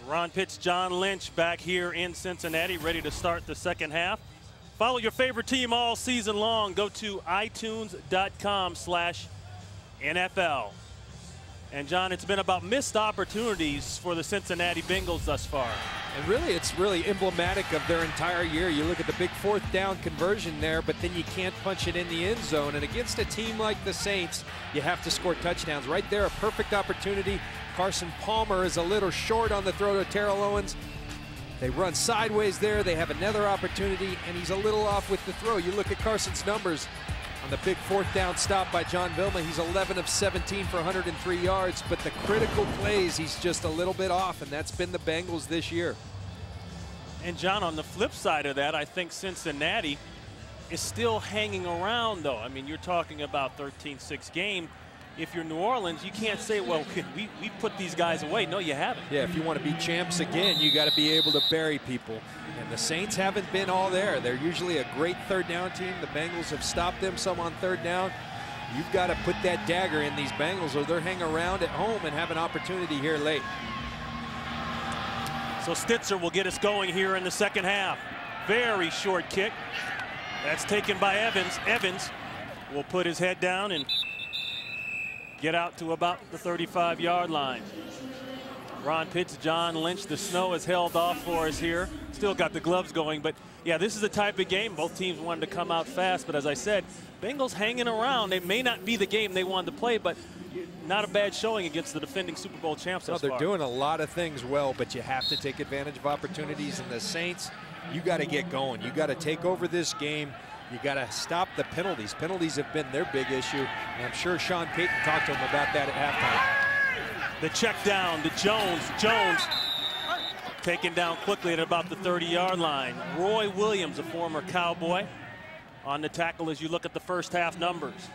Ron Pitts, John Lynch back here in Cincinnati, ready to start the second half. Follow your favorite team all season long. Go to itunes.com/NFL. And John, it's been about missed opportunities for the Cincinnati Bengals thus far. And really, it's really emblematic of their entire year. You look at the big fourth down conversion there, but then you can't punch it in the end zone. And against a team like the Saints, you have to score touchdowns. Right there, a perfect opportunity. Carson Palmer is a little short on the throw to Terrell Owens. They run sideways there. They have another opportunity, and he's a little off with the throw. You look at Carson's numbers on the big fourth down stop by John Vilma. He's 11 of 17 for 103 yards, but the critical plays, he's just a little bit off, and that's been the Bengals this year. And John, on the flip side of that, I think Cincinnati is still hanging around, though. I mean, you're talking about 13-6 game. If you're New Orleans, you can't say, well, we put these guys away. No, you haven't. Yeah, if you want to be champs again, you got to be able to bury people. And the Saints haven't been all there. They're usually a great third down team. The Bengals have stopped them some on third down. You've got to put that dagger in these Bengals, or they're hanging around at home and have an opportunity here late. So Stitzer will get us going here in the second half. Very short kick. That's taken by Evans. Evans will put his head down and get out to about the 35-yard line. Ron Pitts, John Lynch. The snow is held off for us here. Still got the gloves going, but yeah, this is the type of game both teams wanted to come out fast, but as I said, Bengals hanging around. They may not be the game they wanted to play, but not a bad showing against the defending Super Bowl champs thus far. They're doing a lot of things well, but you have to take advantage of opportunities. And the Saints, you got to get going. You got to take over this game. You got to stop the penalties. Penalties have been their big issue, and I'm sure Sean Payton talked to him about that at halftime. The check down to Jones. Jones taken down quickly at about the 30-yard line. Roy Williams, a former Cowboy, on the tackle as you look at the first half numbers.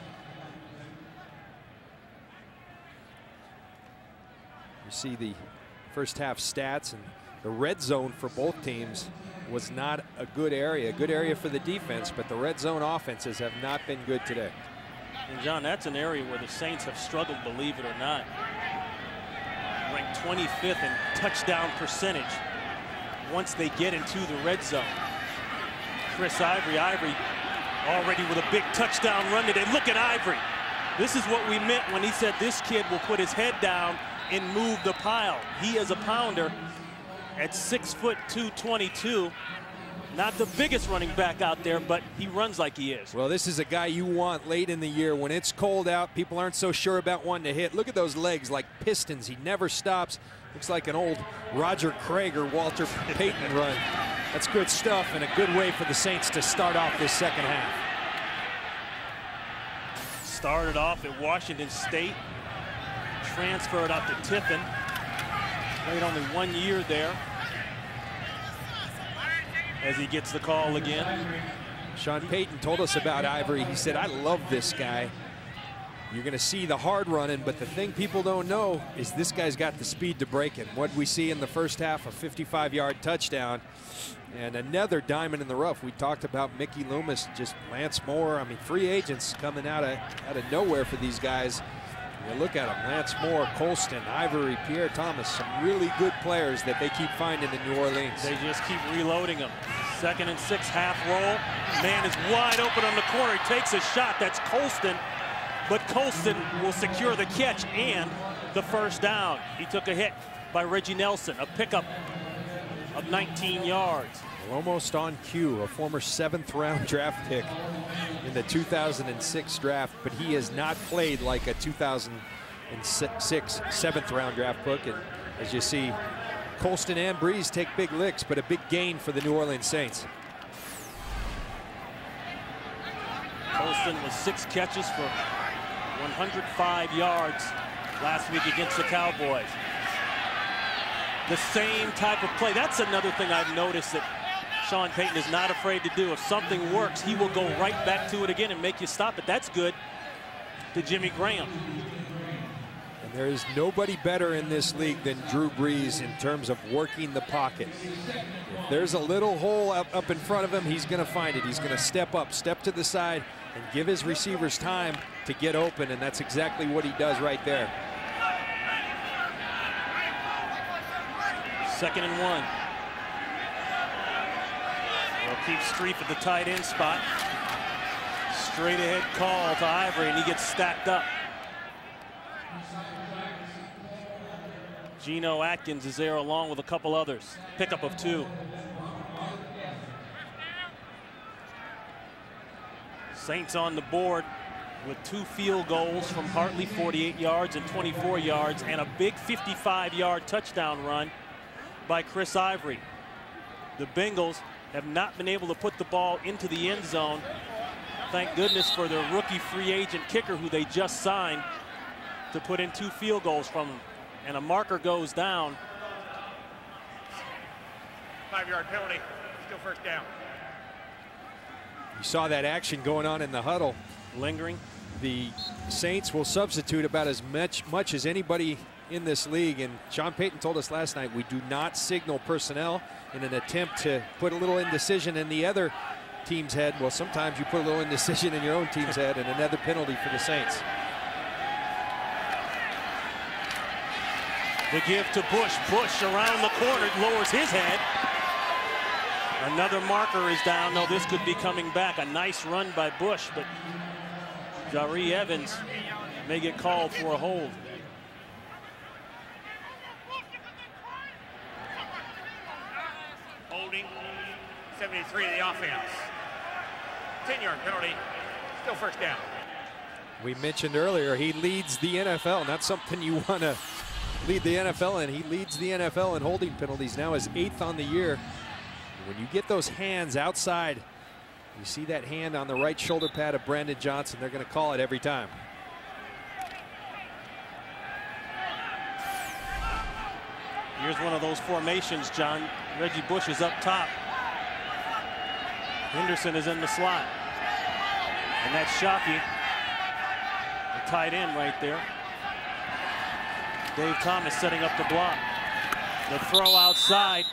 You see the first half stats, and the red zone for both teams was not a good area for the defense, but the red zone offenses have not been good today. And John, that's an area where the Saints have struggled, believe it or not. Ranked 25th in touchdown percentage once they get into the red zone. Chris Ivory already with a big touchdown run today. Look at Ivory. This is what we meant when he said this kid will put his head down and move the pile. He is a pounder at 6 foot 222. Not the biggest running back out there, but he runs like he is. Well, this is a guy you want late in the year when it's cold out. People aren't so sure about one to hit. Look at those legs like pistons. He never stops. Looks like an old Roger Craig or Walter Payton run. That's good stuff and a good way for the Saints to start off this second half. Started off at Washington State, transferred out to Tiffin. Played only 1 year there. As he gets the call again. Sean Payton told us about Ivory. He said, I love this guy. You're going to see the hard running, but the thing people don't know is this guy's got the speed to break it. What we see in the first half, a 55-yard touchdown and another diamond in the rough. We talked about Mickey Loomis, just Lance Moore. I mean, free agents coming out of nowhere for these guys. You look at them, Lance Moore, Colston, Ivory, Pierre Thomas, some really good players that they keep finding in New Orleans. They just keep reloading them. 2nd and 6, half roll. Man is wide open on the corner. He takes a shot. That's Colston. But Colston will secure the catch and the first down. He took a hit by Reggie Nelson, a pickup of 19 yards. Almost on cue, a former 7th-round draft pick in the 2006 draft, but he has not played like a 2006 7th-round draft pick. And as you see, Colston and Breeze take big licks, but a big gain for the New Orleans Saints. Colston with 6 catches for 105 yards last week against the Cowboys. The same type of play. That's another thing I've noticed that Sean Payton is not afraid to do. If something works, he will go right back to it again and make you stop it. That's good to Jimmy Graham. And there is nobody better in this league than Drew Brees in terms of working the pocket. If there's a little hole up in front of him, he's going to find it. He's going to step up, step to the side, and give his receivers time to get open, and that's exactly what he does right there. 2nd and 1. They'll keep Streif at the tight end spot. Straight ahead call to Ivory, and he gets stacked up. Geno Atkins is there along with a couple others. Pickup of 2. Saints on the board with 2 field goals from Hartley, 48 yards and 24 yards, and a big 55-yard touchdown run by Chris Ivory. The Bengals have not been able to put the ball into the end zone. Thank goodness for their rookie free agent kicker, who they just signed, to put in 2 field goals from them. And a marker goes down. 5-yard penalty, still first down. You saw that action going on in the huddle. Lingering. The Saints will substitute about as much as anybody in this league, and Sean Payton told us last night we do not signal personnel in an attempt to put a little indecision in the other team's head. Well, sometimes you put a little indecision in your own team's head, and another penalty for the Saints. The give to Bush. Bush around the corner, lowers his head. Another marker is down. No, this could be coming back. A nice run by Bush, but Jahri Evans may get called for a hold. Holding, 73 of the offense. 10-yard penalty, still first down. We mentioned earlier he leads the NFL. Not something you want to lead the NFL in. He leads the NFL in holding penalties, now is 8th on the year. When you get those hands outside, you see that hand on the right shoulder pad of Brandon Johnson. They're going to call it every time. Here's one of those formations, John. Reggie Bush is up top. Henderson is in the slot. And that's Shockey, the tight end right there. Dave Thomas setting up the block. The throw outside.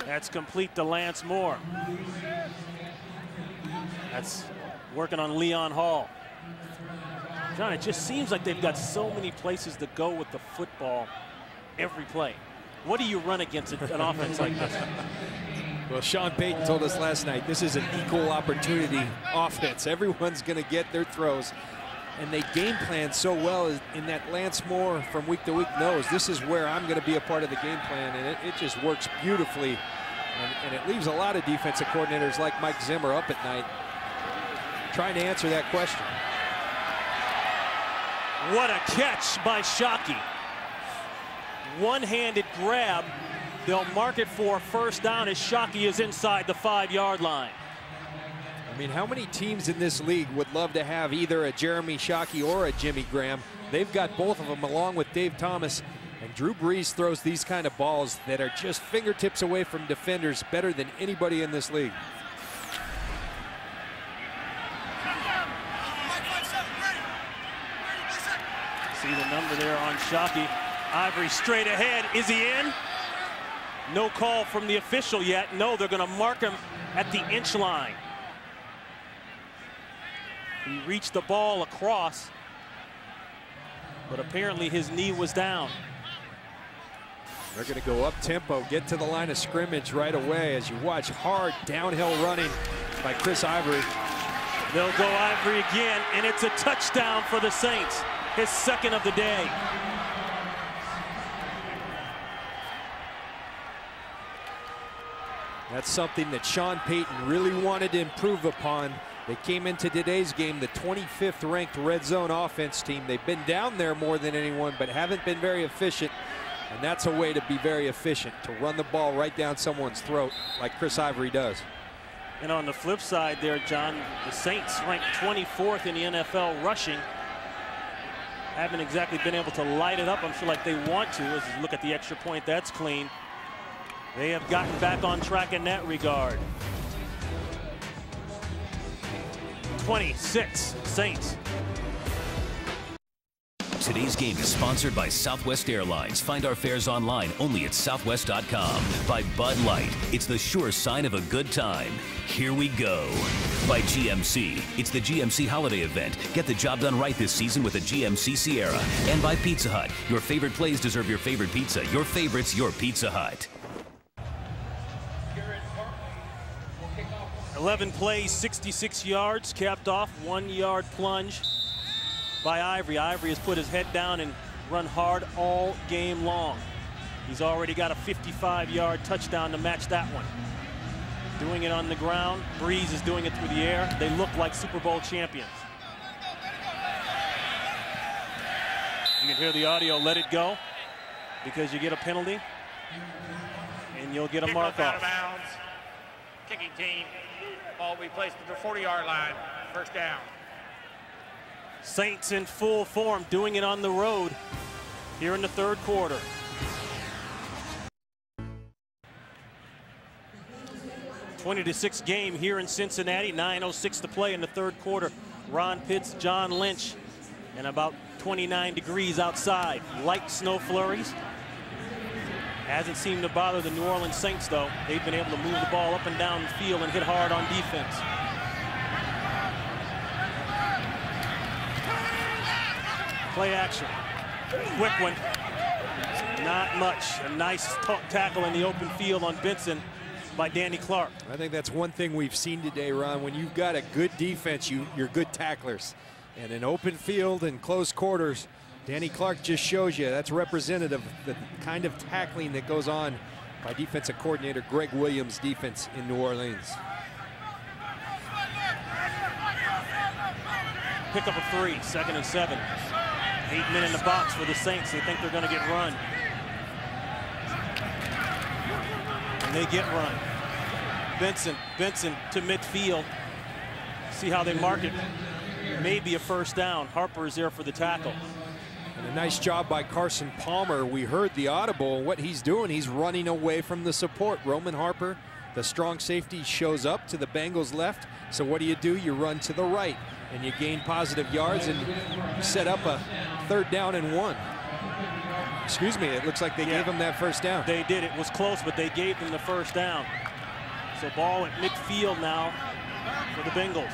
That's complete to Lance Moore. That's working on Leon Hall. John, it just seems like they've got so many places to go with the football every play. What do you run against an offense like this? Well, Sean Payton told us last night this is an equal opportunity offense. Everyone's going to get their throws. And they game plan so well in that Lance Moore from week to week knows this is where I'm going to be a part of the game plan, and it just works beautifully. And it leaves a lot of defensive coordinators like Mike Zimmer up at night trying to answer that question. What a catch by Shockey. One-handed grab. They'll mark it for first down as Shockey is inside the 5-yard line. I mean, how many teams in this league would love to have either a Jeremy Shockey or a Jimmy Graham? They've got both of them along with Dave Thomas. And Drew Brees throws these kind of balls that are just fingertips away from defenders better than anybody in this league. See the number there on Shockey. Ivory straight ahead. Is he in? No call from the official yet. No, they're going to mark him at the inch line. He reached the ball across, but apparently his knee was down. They're going to go up tempo, get to the line of scrimmage right away as you watch hard downhill running by Chris Ivory. They'll go Ivory again, and it's a touchdown for the Saints, his 2nd of the day. That's something that Sean Payton really wanted to improve upon. They came into today's game the 25th ranked red zone offense team. They've been down there more than anyone, but haven't been very efficient. And that's a way to be very efficient, to run the ball right down someone's throat like Chris Ivory does. And on the flip side there, John, the Saints ranked 24th in the NFL rushing. Haven't exactly been able to light it up, I'm sure, like they want to. As you look at the extra point, that's clean. They have gotten back on track in that regard. 26 Saints. Today's game is sponsored by Southwest Airlines. Find our fares online only at southwest.com. By Bud Light, it's the sure sign of a good time. Here we go. By GMC, it's the GMC holiday event. Get the job done right this season with a GMC Sierra. And by Pizza Hut, your favorite plays deserve your favorite pizza. Your favorite's your Pizza Hut. 11 plays, 66 yards, capped off 1-yard plunge by Ivory. Ivory has put his head down and run hard all game long. He's already got a 55-yard touchdown to match that one. Doing it on the ground. Breeze is doing it through the air. They look like Super Bowl champions. You can hear the audio, let it go, because you get a penalty and you'll get a mark out off. of bounds. Kicking team. Ball will be placed at the 40-yard line. First down. Saints in full form, doing it on the road here in the third quarter. (20-6) game here in Cincinnati. 9:06 to play in the third quarter. Ron Pitts, John Lynch, and about 29 degrees outside. Light snow flurries. Hasn't seemed to bother the New Orleans Saints, though. They've been able to move the ball up and down the field and hit hard on defense. Play action. Quick one. Not much. A nice tackle in the open field on Benson by Danny Clark. I think that's one thing we've seen today, Ron. When you've got a good defense, you're good tacklers. And in open field and close quarters, Danny Clark just shows you that's representative of the kind of tackling that goes on by defensive coordinator Greg Williams' defense in New Orleans. Pick up a 3, 2nd and 7. 8 men in the box for the Saints. They think they're going to get run. And they get run. Benson to midfield. See how they mark it. Maybe a first down. Harper is there for the tackle. And a nice job by Carson Palmer. We heard the audible. What he's doing, he's running away from the support. Roman Harper, the strong safety, shows up to the Bengals' left. So what do? You run to the right, and you gain positive yards and set up a 3rd down and 1. Excuse me, it looks like they gave him that first down. They did. It was close, but they gave them the first down. So ball at midfield now for the Bengals.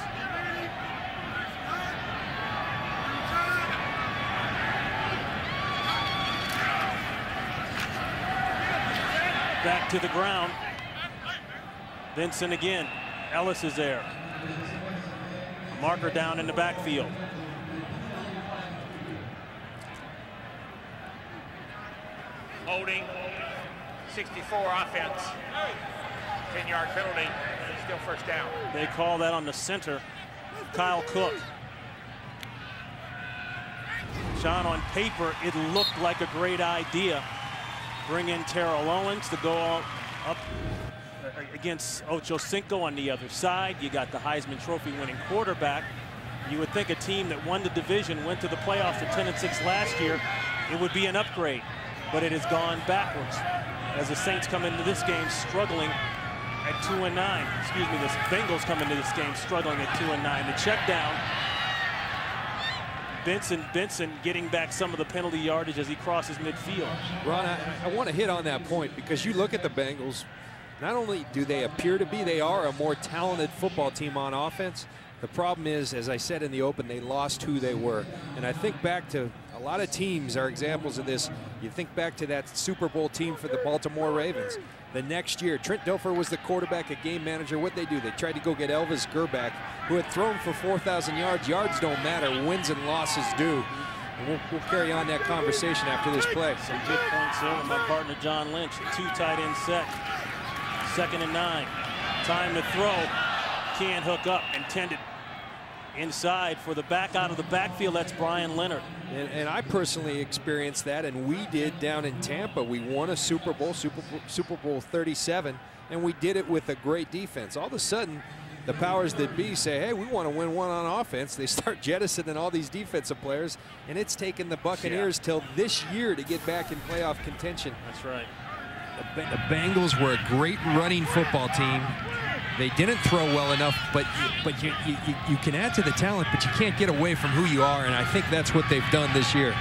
Back to the ground. Benson again. Ellis is there. Marker down in the backfield. Holding. 64 offense. 10-yard penalty. Still first down. They call that on the center, Kyle Cook. Sean, on paper, it looked like a great idea. Bring in Terrell Owens to go up against Ocho Cinco on the other side. You got the Heisman Trophy winning quarterback. You would think a team that won the division, went to the playoffs at 10-6 last year, it would be an upgrade. But it has gone backwards as the Saints come into this game struggling at 2-9. Excuse me, the Bengals come into this game struggling at 2-9. The check down. Benson getting back some of the penalty yardage as he crosses midfield. Ron, I want to hit on that point because you look at the Bengals, not only do they appear to be, they are a more talented football team on offense. The problem is, as I said in the open, they lost who they were. And I think back to a lot of teams are examples of this. You think back to that Super Bowl team for the Baltimore Ravens. The next year, Trent Dilfer was the quarterback, a game manager. What'd they do? They tried to go get Elvis Gerback, who had thrown for 4,000 yards. Yards don't matter. Wins and losses do. And we'll carry on that conversation after this play. Some good points there with my partner, John Lynch. 2 tight end set. 2nd and 9. Time to throw. Can't hook up. Intended inside for the back out of the backfield. That's Brian Leonard. And I personally experienced that, and we did down in Tampa. We won a Super Bowl 37, and we did it with a great defense. All of a sudden, the powers that be say, hey, we want to win one on offense. They start jettisoning all these defensive players, and it's taken the Buccaneers till this year to get back in playoff contention. That's right. The Bengals were a great running football team. They didn't throw well enough, but you can add to the talent, but you can't get away from who you are, and I think that's what they've done this year.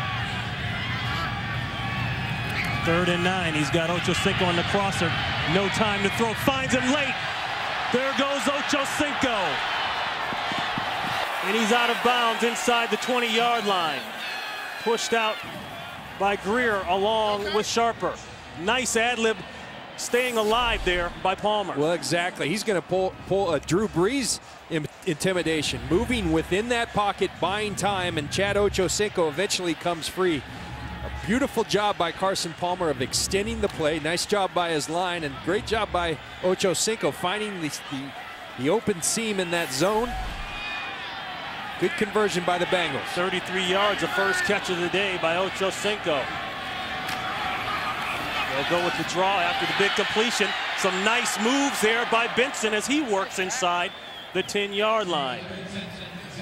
3rd and 9. He's got Ocho Cinco on the crosser. No time to throw. Finds him late. There goes Ocho Cinco. And he's out of bounds inside the 20-yard line. Pushed out by Greer along with Sharper. Nice ad-lib staying alive there by Palmer. Well, exactly. He's going to pull a Drew Brees intimidation, moving within that pocket, buying time, and Chad Ochocinco eventually comes free. A beautiful job by Carson Palmer of extending the play. Nice job by his line, and great job by Ochocinco finding the open seam in that zone. Good conversion by the Bengals. 33 yards, the first catch of the day by Ochocinco. They'll go with the draw after the big completion. Some nice moves there by Benson as he works inside the 10-yard line.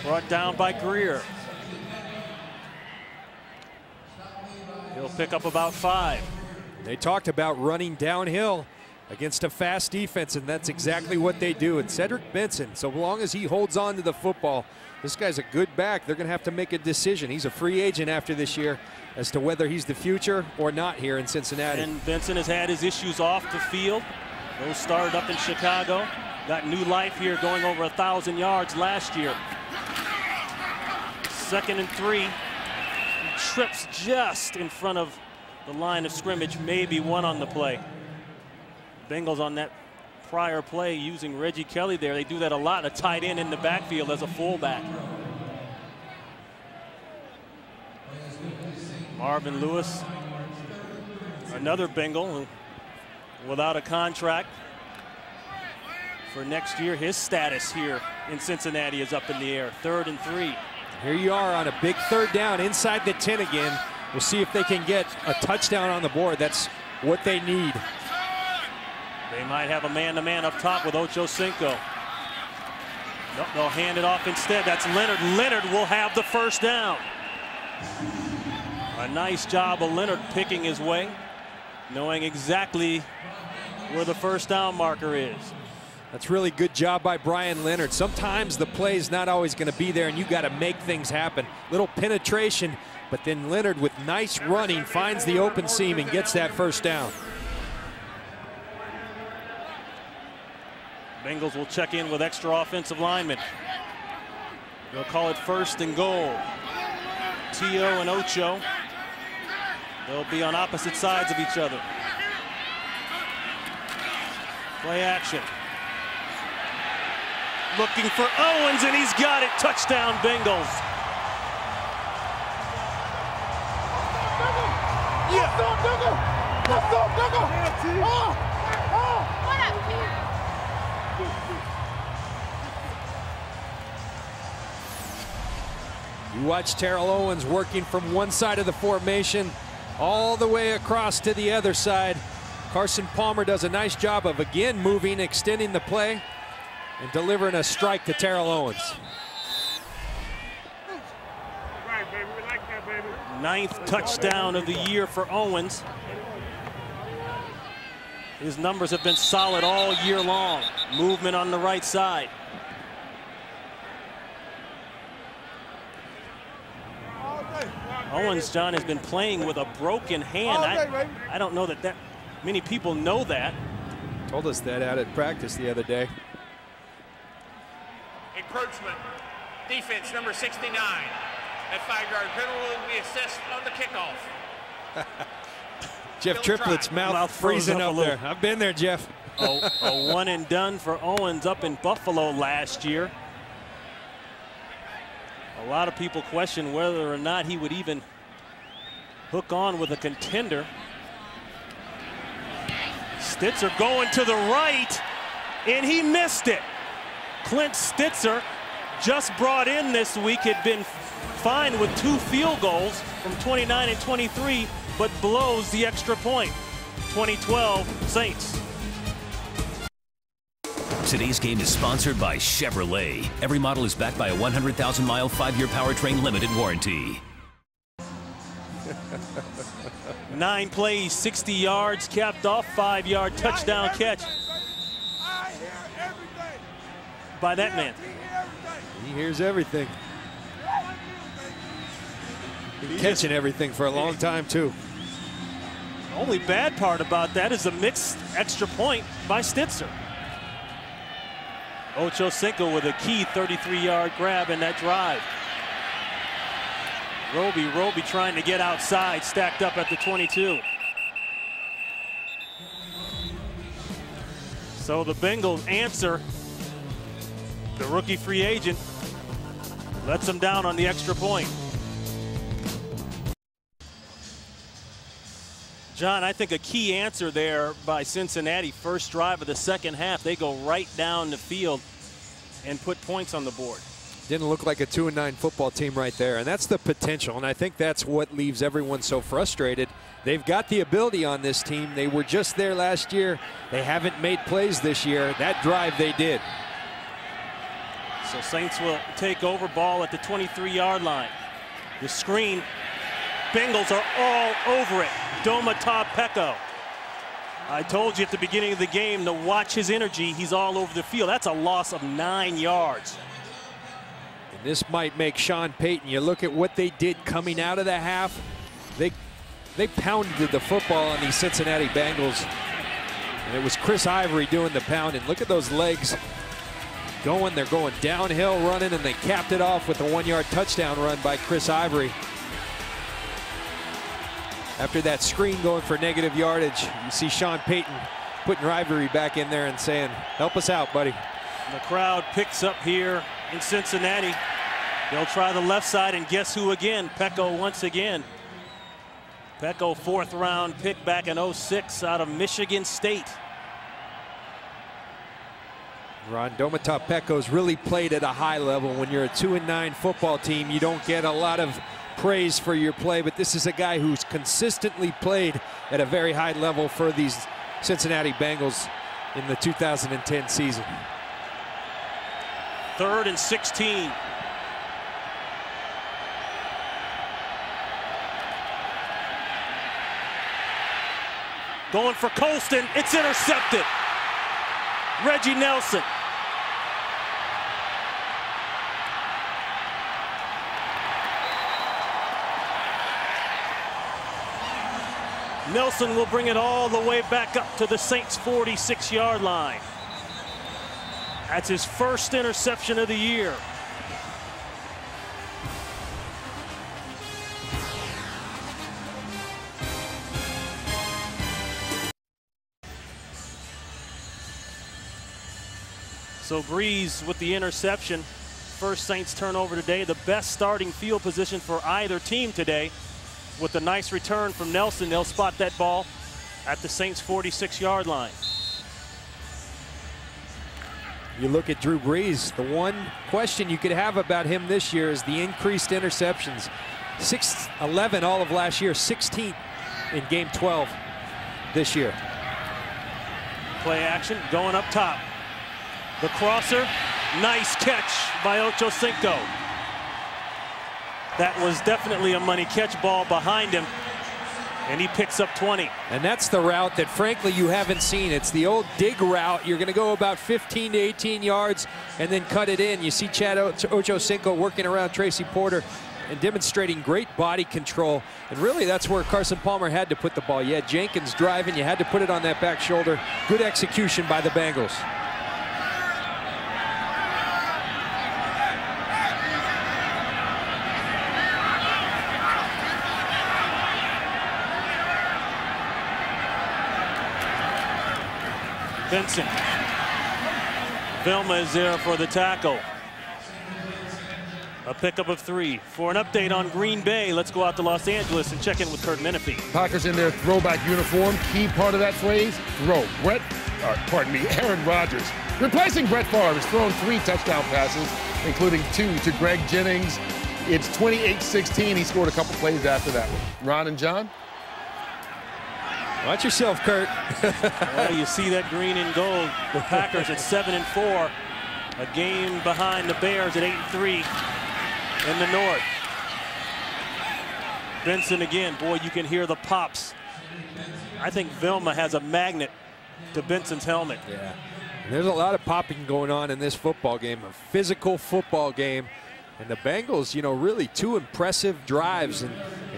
Brought down by Greer. He'll pick up about 5. They talked about running downhill against a fast defense, and that's exactly what they do. And Cedric Benson, so long as he holds on to the football, this guy's a good back. They're going to have to make a decision. He's a free agent after this year as to whether he's the future or not here in Cincinnati. And Benson has had his issues off the field. Those started up in Chicago. Got new life here, going over 1,000 yards last year. 2nd and 3. He trips just in front of the line of scrimmage, maybe 1 on the play. Bengals on that prior play using Reggie Kelly there. They do that a lot, a tight end in the backfield as a fullback. Marvin Lewis, another Bengal without a contract for next year. His status here in Cincinnati is up in the air. 3rd and 3. Here you are on a big 3rd down inside the 10 again. We'll see if they can get a touchdown on the board. That's what they need. They might have a man-to-man up top with Ochocinco. Nope, they'll hand it off instead. That's Leonard. Leonard will have the first down. A nice job of Leonard picking his way, knowing exactly where the first down marker is. That's really good job by Brian Leonard. Sometimes the play is not always going to be there, and you got to make things happen. Little penetration, but then Leonard with nice running finds the open seam and gets that first down. Bengals will check in with extra offensive linemen. They'll call it 1st and goal. Tio and Ocho. They'll be on opposite sides of each other. Play action. Looking for Owens, and he's got it. Touchdown, Bengals. You watch Terrell Owens working from one side of the formation all the way across to the other side. Carson Palmer does a nice job of again moving, extending the play, and delivering a strike to Terrell Owens. Right, baby. We like that, baby. 9th touchdown of the year for Owens. His numbers have been solid all year long. Movement on the right side. Owens, John, has been playing with a broken hand. I don't know that many people know that. Told us that out at practice the other day. Encroachment. Defense number 69. That 5-yard penalty will be assessed on the kickoff. Jeff Triplett's mouth freezing up there. I've been there, Jeff. A 1 and done for Owens up in Buffalo last year. A lot of people question whether or not he would even hook on with a contender. Stitzer going to the right, and he missed it. Clint Stitzer, just brought in this week, had been fine with 2 field goals from 29 and 23, but blows the extra point. 2012 Saints. Today's game is sponsored by Chevrolet. Every model is backed by a 100,000-mile, 5-year powertrain limited warranty. 9 plays, 60 yards, capped off 5-yard touchdown catch by that man. He hears everything. Been catching everything for a long time, too. The only bad part about that is the mixed extra point by Stitzer. Ochocinco with a key 33-yard grab in that drive. Roby trying to get outside, stacked up at the 22. So the Bengals answer. The rookie free agent lets them down on the extra point. John, I think a key answer there by Cincinnati, first drive of the second half, they go right down the field and put points on the board. Didn't look like a 2-9 football team right there, and that's the potential, and I think that's what leaves everyone so frustrated. They've got the ability on this team. They were just there last year. They haven't made plays this year. That drive they did. So Saints will take over, ball at the 23-yard line. The screen, Bengals are all over it. Domata Peko. I told you at the beginning of the game to watch his energy. He's all over the field. That's a loss of 9 yards. And this might make Sean Payton. You look at what they did coming out of the half. They pounded the football on these Cincinnati Bengals. And it was Chris Ivory doing the pounding. Look at those legs going. They're going downhill running, and they capped it off with a 1-yard touchdown run by Chris Ivory. After that screen going for negative yardage, you see Sean Payton putting Ivory back in there and saying, help us out, buddy. The crowd picks up here in Cincinnati. They'll try the left side, and guess who again? Peko once again. Peko, 4th round pick back in '06 out of Michigan State. Ron, Domata Peko's really played at a high level. When you're a 2-9 football team, you don't get a lot of praise for your play, but this is a guy who's consistently played at a very high level for these Cincinnati Bengals in the 2010 season. 3rd and 16. Going for Colston, it's intercepted. Reggie Nelson. Nelson will bring it all the way back up to the Saints' 46-yard line. That's his first interception of the year. So Breeze with the interception. First Saints turnover today. The best starting field position for either team today. With a nice return from Nelson, they'll spot that ball at the Saints' 46-yard line. You look at Drew Brees, the one question you could have about him this year is the increased interceptions. 11 all of last year, 16 in game 12 this year. Play action going up top. The crosser, nice catch by Ocho Cinco. That was definitely a money catch, ball behind him, and he picks up 20. And that's the route that, frankly, you haven't seen. It's the old dig route. You're going to go about 15 to 18 yards and then cut it in. You see Chad Ocho Cinco working around Tracy Porter and demonstrating great body control. And really, that's where Carson Palmer had to put the ball. You had Jenkins driving. You had to put it on that back shoulder. Good execution by the Bengals. Benson. Vilma is there for the tackle. A pickup of 3. For an update on Green Bay, let's go out to Los Angeles and check in with Kurt Menefee. Packers in their throwback uniform. Key part of that phrase, throw. Aaron Rodgers. Replacing Brett Favre has thrown 3 touchdown passes, including 2 to Greg Jennings. It's 28-16. He scored a couple plays after that one. Ron and John? Watch yourself, Kurt. Well, you see that green and gold. The Packers at 7-4. A game behind the Bears at 8-3 in the North. Benson again. Boy, you can hear the pops. I think Vilma has a magnet to Benson's helmet. Yeah. There's a lot of popping going on in this football game, a physical football game. And the Bengals, you know, really 2 impressive drives. And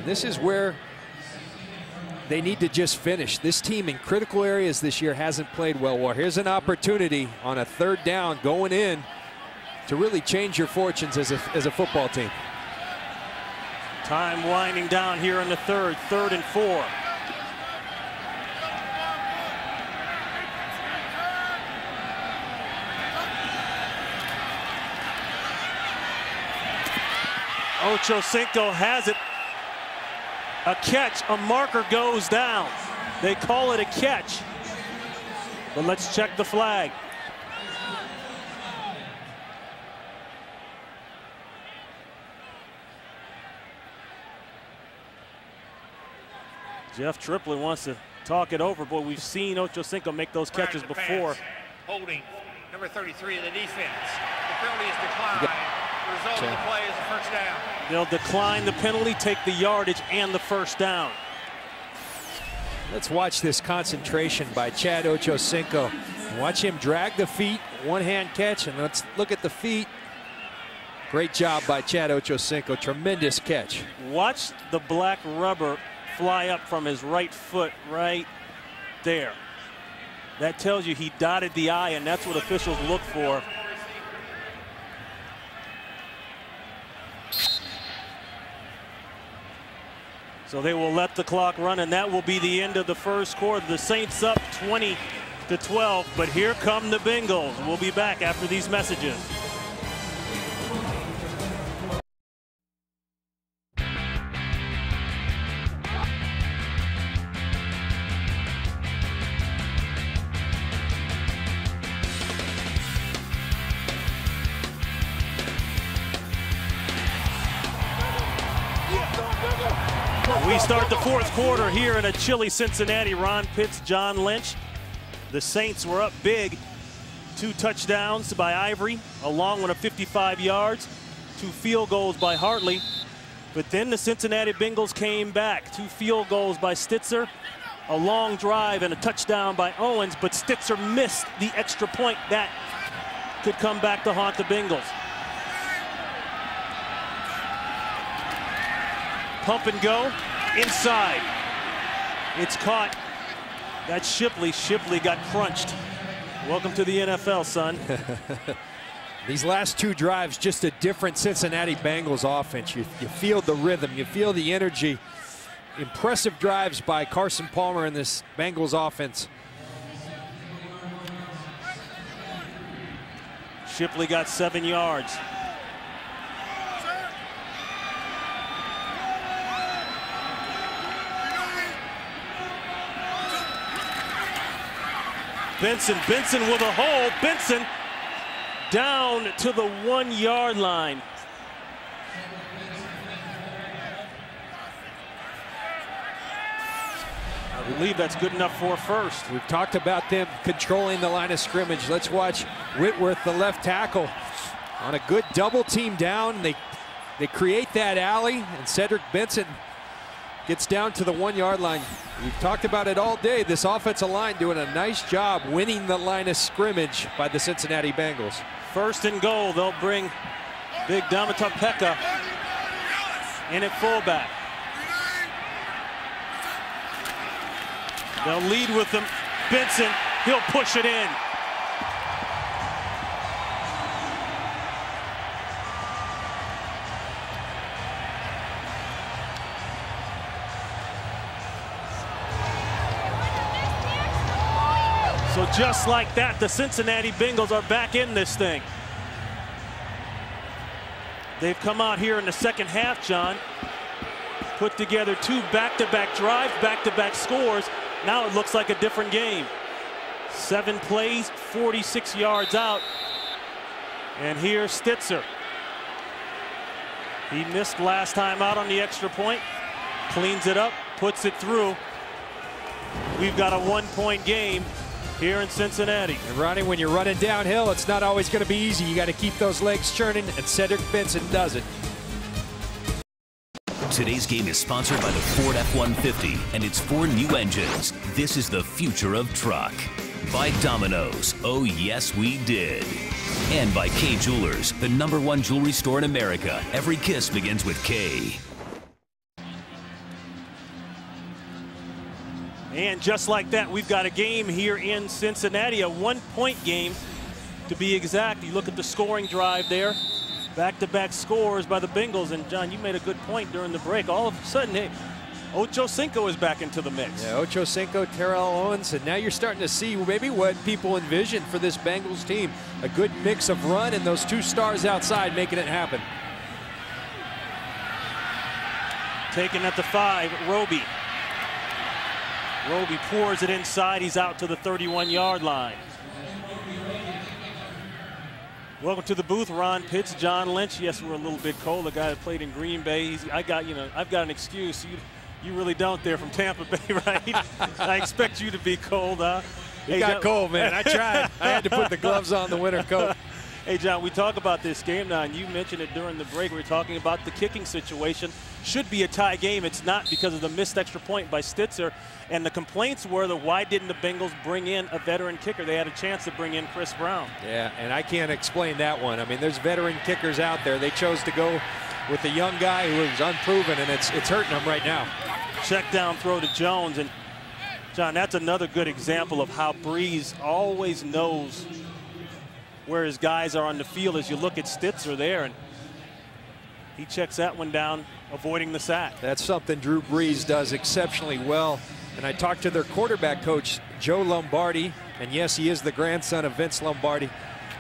this is where they need to just finish. This team in critical areas this year hasn't played well. Well, here's an opportunity on a 3rd down going in to really change your fortunes as a football team. Time winding down here in the 3rd, 3rd and 4. Ochocinco has it. A catch, a marker goes down. They call it a catch. But let's check the flag. Jeff Triplett wants to talk it over, but we've seen Ochocinco make those catches before. Holding number 33 of the defense. The penalty is declined. The result of the play is a first down. They'll decline the penalty, take the yardage and the first down. Let's watch this concentration by Chad Ochocinco. Watch him drag the feet, one-hand catch, and let's look at the feet. Great job by Chad Ochocinco, tremendous catch. Watch the black rubber fly up from his right foot right there. That tells you he dotted the I, and that's what officials look for. So they will let the clock run, and that will be the end of the first quarter. The Saints up 20-12, but here come the Bengals. We'll be back after these messages. We start the fourth quarter here in a chilly Cincinnati. Ron Pitts, John Lynch. The Saints were up big. 2 touchdowns by Ivory, a long one of 55 yards, 2 field goals by Hartley. But then the Cincinnati Bengals came back. 2 field goals by Stitzer, a long drive and a touchdown by Owens, but Stitzer missed the extra point that could come back to haunt the Bengals. Pump and go. Inside. It's caught. That's Shipley. Shipley got crunched. Welcome to the NFL, son. These last 2 drives, just a different Cincinnati Bengals offense. You feel the rhythm. You feel the energy. Impressive drives by Carson Palmer in this Bengals offense. Shipley got 7 yards. Benson with a hole. Benson down to the 1-yard line. I believe that's good enough for a first. We've talked about them controlling the line of scrimmage. Let's watch Whitworth, the left tackle, on a good double team down. They create that alley, and Cedric Benson gets down to the 1-yard line. We've talked about it all day. This offensive line doing a nice job winning the line of scrimmage by the Cincinnati Bengals. First and goal. They'll bring big Damata Pekka in at fullback. They'll lead with them. Benson, he'll push it in. So just like that, the Cincinnati Bengals are back in this thing. They've come out here in the second half, John, put together 2 back-to-back drives, back-to-back scores. Now it looks like a different game. 7 plays, 46 yards out. And here's Stitzer. He missed last time out on the extra point. Cleans it up, puts it through. We've got a 1-point game here in Cincinnati. And Ronnie, when you're running downhill, it's not always going to be easy. You got to keep those legs churning, and Cedric Benson does it. Today's game is sponsored by the Ford F-150 and its 4 new engines. This is the future of truck. By Domino's. Oh, yes, we did. And by Kay Jewelers, the #1 jewelry store in America. Every kiss begins with K. And just like that, we've got a game here in Cincinnati, a 1-point game to be exact. You look at the scoring drive there. Back-to-back scores by the Bengals. And, John, you made a good point during the break. All of a sudden, hey, Ochocinco is back into the mix. Yeah, Ochocinco, Terrell Owens, and now you're starting to see maybe what people envisioned for this Bengals team. A good mix of run and those 2 stars outside making it happen. Taken at the 5, Roby. Roby pours it inside. He's out to the 31-yard line. Welcome to the booth, Ron Pitts, John Lynch. Yes, we're a little bit cold. The guy that played in Green Bay. I've got an excuse. You really don't there from Tampa Bay, right? I expect you to be cold, huh? It got cold, man. I tried. I had to put the gloves on the winter coat. Hey, John, we talk about this game now, and you mentioned it during the break. We were talking about the kicking situation. Should be a tie game. It's not because of the missed extra point by Stitzer. And the complaints were that why didn't the Bengals bring in a veteran kicker? They had a chance to bring in Chris Brown. Yeah, and I can't explain that one. I mean, there's veteran kickers out there. They chose to go with the young guy who was unproven, and it's hurting them right now. Check down throw to Jones. And, John, that's another good example of how Breeze always knows where his guys are on the field. As you look at Stitzer there, and he checks that one down, avoiding the sack. That's something Drew Brees does exceptionally well. And I talked to their quarterback coach, Joe Lombardi, and yes, he is the grandson of Vince Lombardi,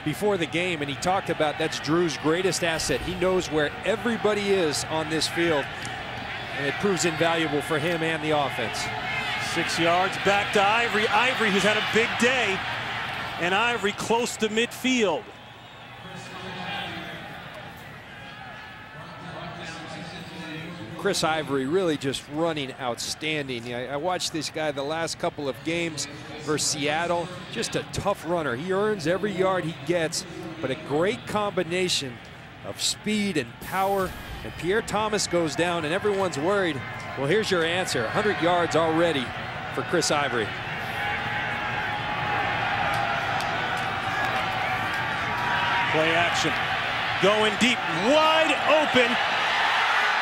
before the game, and he talked about that's Drew's greatest asset. He knows where everybody is on this field, and it proves invaluable for him and the offense. 6 yards back to Ivory. Ivory, who's had a big day, and Ivory close to midfield. Chris Ivory really just running outstanding. I watched this guy the last couple of games versus Seattle. Just a tough runner. He earns every yard he gets, but a great combination of speed and power. And Pierre Thomas goes down, and everyone's worried. Well, here's your answer. 100 yards already for Chris Ivory. Play action. Going deep, wide open.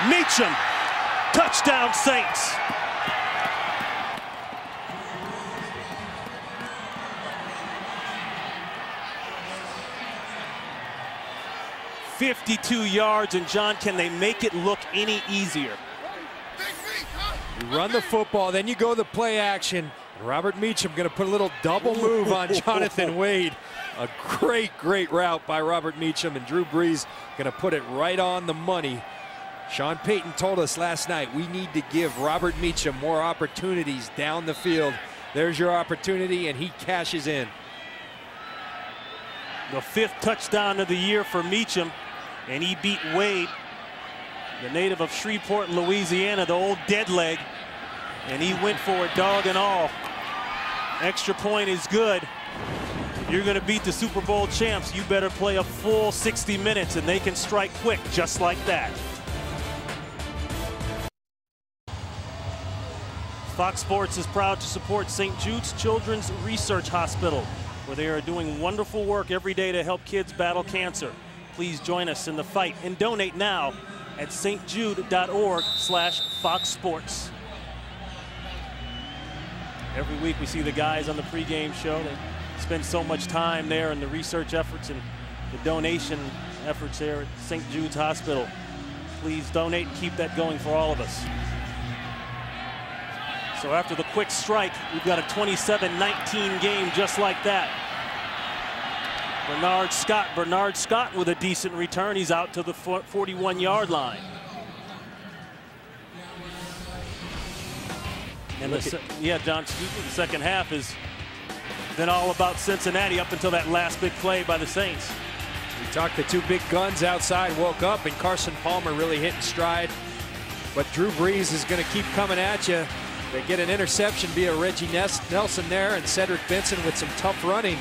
Meacham. Touchdown, Saints. .52 yards, and John, can they make it look any easier? You run the football, then you go the play action. Robert Meacham going to put a little double move on Jonathan Wade. A great route by Robert Meacham, and Drew Brees going to put it right on the money. Sean Payton told us last night we need to give Robert Meacham more opportunities down the field. There's your opportunity, and he cashes in. The 5th touchdown of the year for Meacham, and he beat Wade, the native of Shreveport, Louisiana, the old dead leg, and he went for it, dog and all. Extra point is good. If you're going to beat the Super Bowl champs, you better play a full 60 minutes, and they can strike quick just like that. Fox Sports is proud to support St. Jude's Children's Research Hospital, where they are doing wonderful work every day to help kids battle cancer. Please join us in the fight and donate now at stjude.org/Fox Sports. Every week we see the guys on the pregame show. They spend so much time there in the research efforts and the donation efforts there at St. Jude's Hospital. Please donate and keep that going for all of us. So after the quick strike, we've got a 27-19 game just like that. Bernard Scott with a decent return. He's out to the 41-yard line. And John, the second half has been all about Cincinnati up until that last big play by the Saints. We talked the two big guns outside, woke up, and Carson Palmer really hitting stride. But Drew Brees is going to keep coming at you. They get an interception via Reggie Nelson there, and Cedric Benson with some tough running.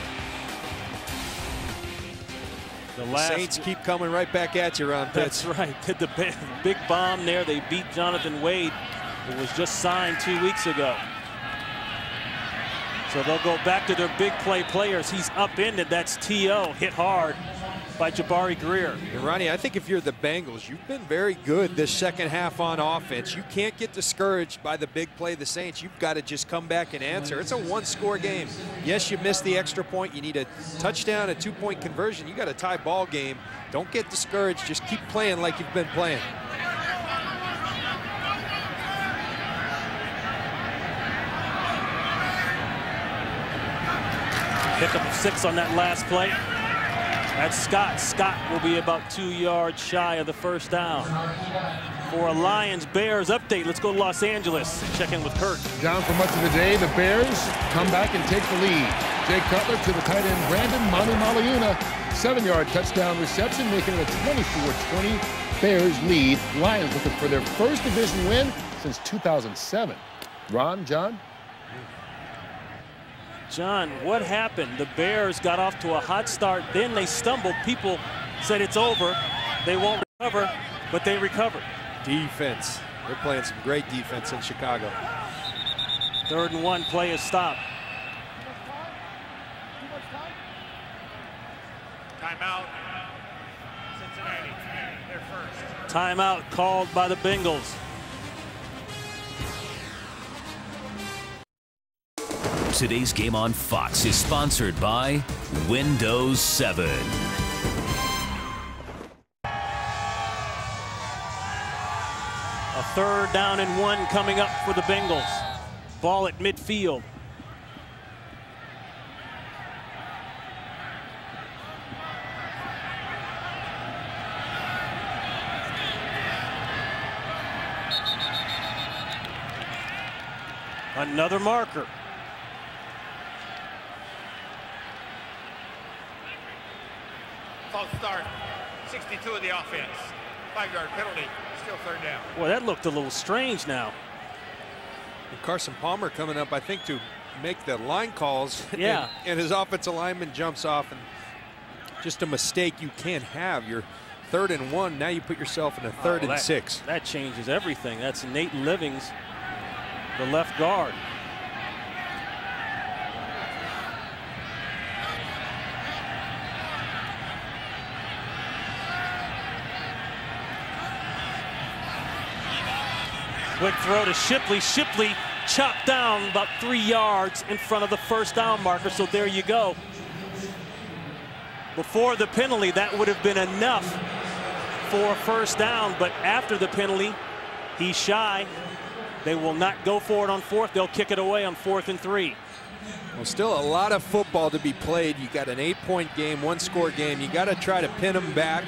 The Saints keep coming right back at you, Ron Pitts. That's right. Did the big bomb there. They beat Jonathan Wade, who was just signed 2 weeks ago. So they'll go back to their big play players. He's upended. That's T.O. hit hard by Jabari Greer. And Ronnie, I think if you're the Bengals, you've been very good this second half on offense. You can't get discouraged by the big play of the Saints. You've got to just come back and answer. It's a one-score game. Yes, you missed the extra point. You need a touchdown, a two-point conversion. You got a tie ball game. Don't get discouraged. Just keep playing like you've been playing. Pickup of 6 on that last play. That's Scott. Scott will be about 2 yards shy of the first down. for a Lions-Bears update. Let's go to Los Angeles and check in with Kurt. Down for much of the day, the Bears come back and take the lead. Jay Cutler to the tight end Brandon Manu Maliuna. 7-yard touchdown reception, making it a 24-20 Bears lead. Lions looking for their first division win since 2007. Ron, John? John, what happened? The Bears got off to a hot start, then they stumbled. People said it's over. They won't recover, but they recovered. Defense. They're playing some great defense in Chicago. 3rd and 1, play is stopped. Timeout. Cincinnati, they're first. Timeout called by the Bengals. Today's game on Fox is sponsored by Windows 7. A 3rd down and 1 coming up for the Bengals. Ball at midfield. Another marker. False start. 62 of the offense. 5-yard penalty. Still 3rd down. Boy, that looked a little strange now. And Carson Palmer coming up, I think, to make the line calls. Yeah. And his offensive lineman jumps off. And just a mistake you can't have. You're 3rd and 1. Now you put yourself in a 3rd and 6. That changes everything. That's Nate Livings, the left guard. Quick throw to Shipley. Shipley chopped down about 3 yards in front of the 1st down marker. So there you go. Before the penalty, that would have been enough for a 1st down. But after the penalty, he's shy. They will not go for it on 4th. They'll kick it away on 4th and 3. Well, still a lot of football to be played. You got an 8-point game, 1-score game. You got to try to pin them back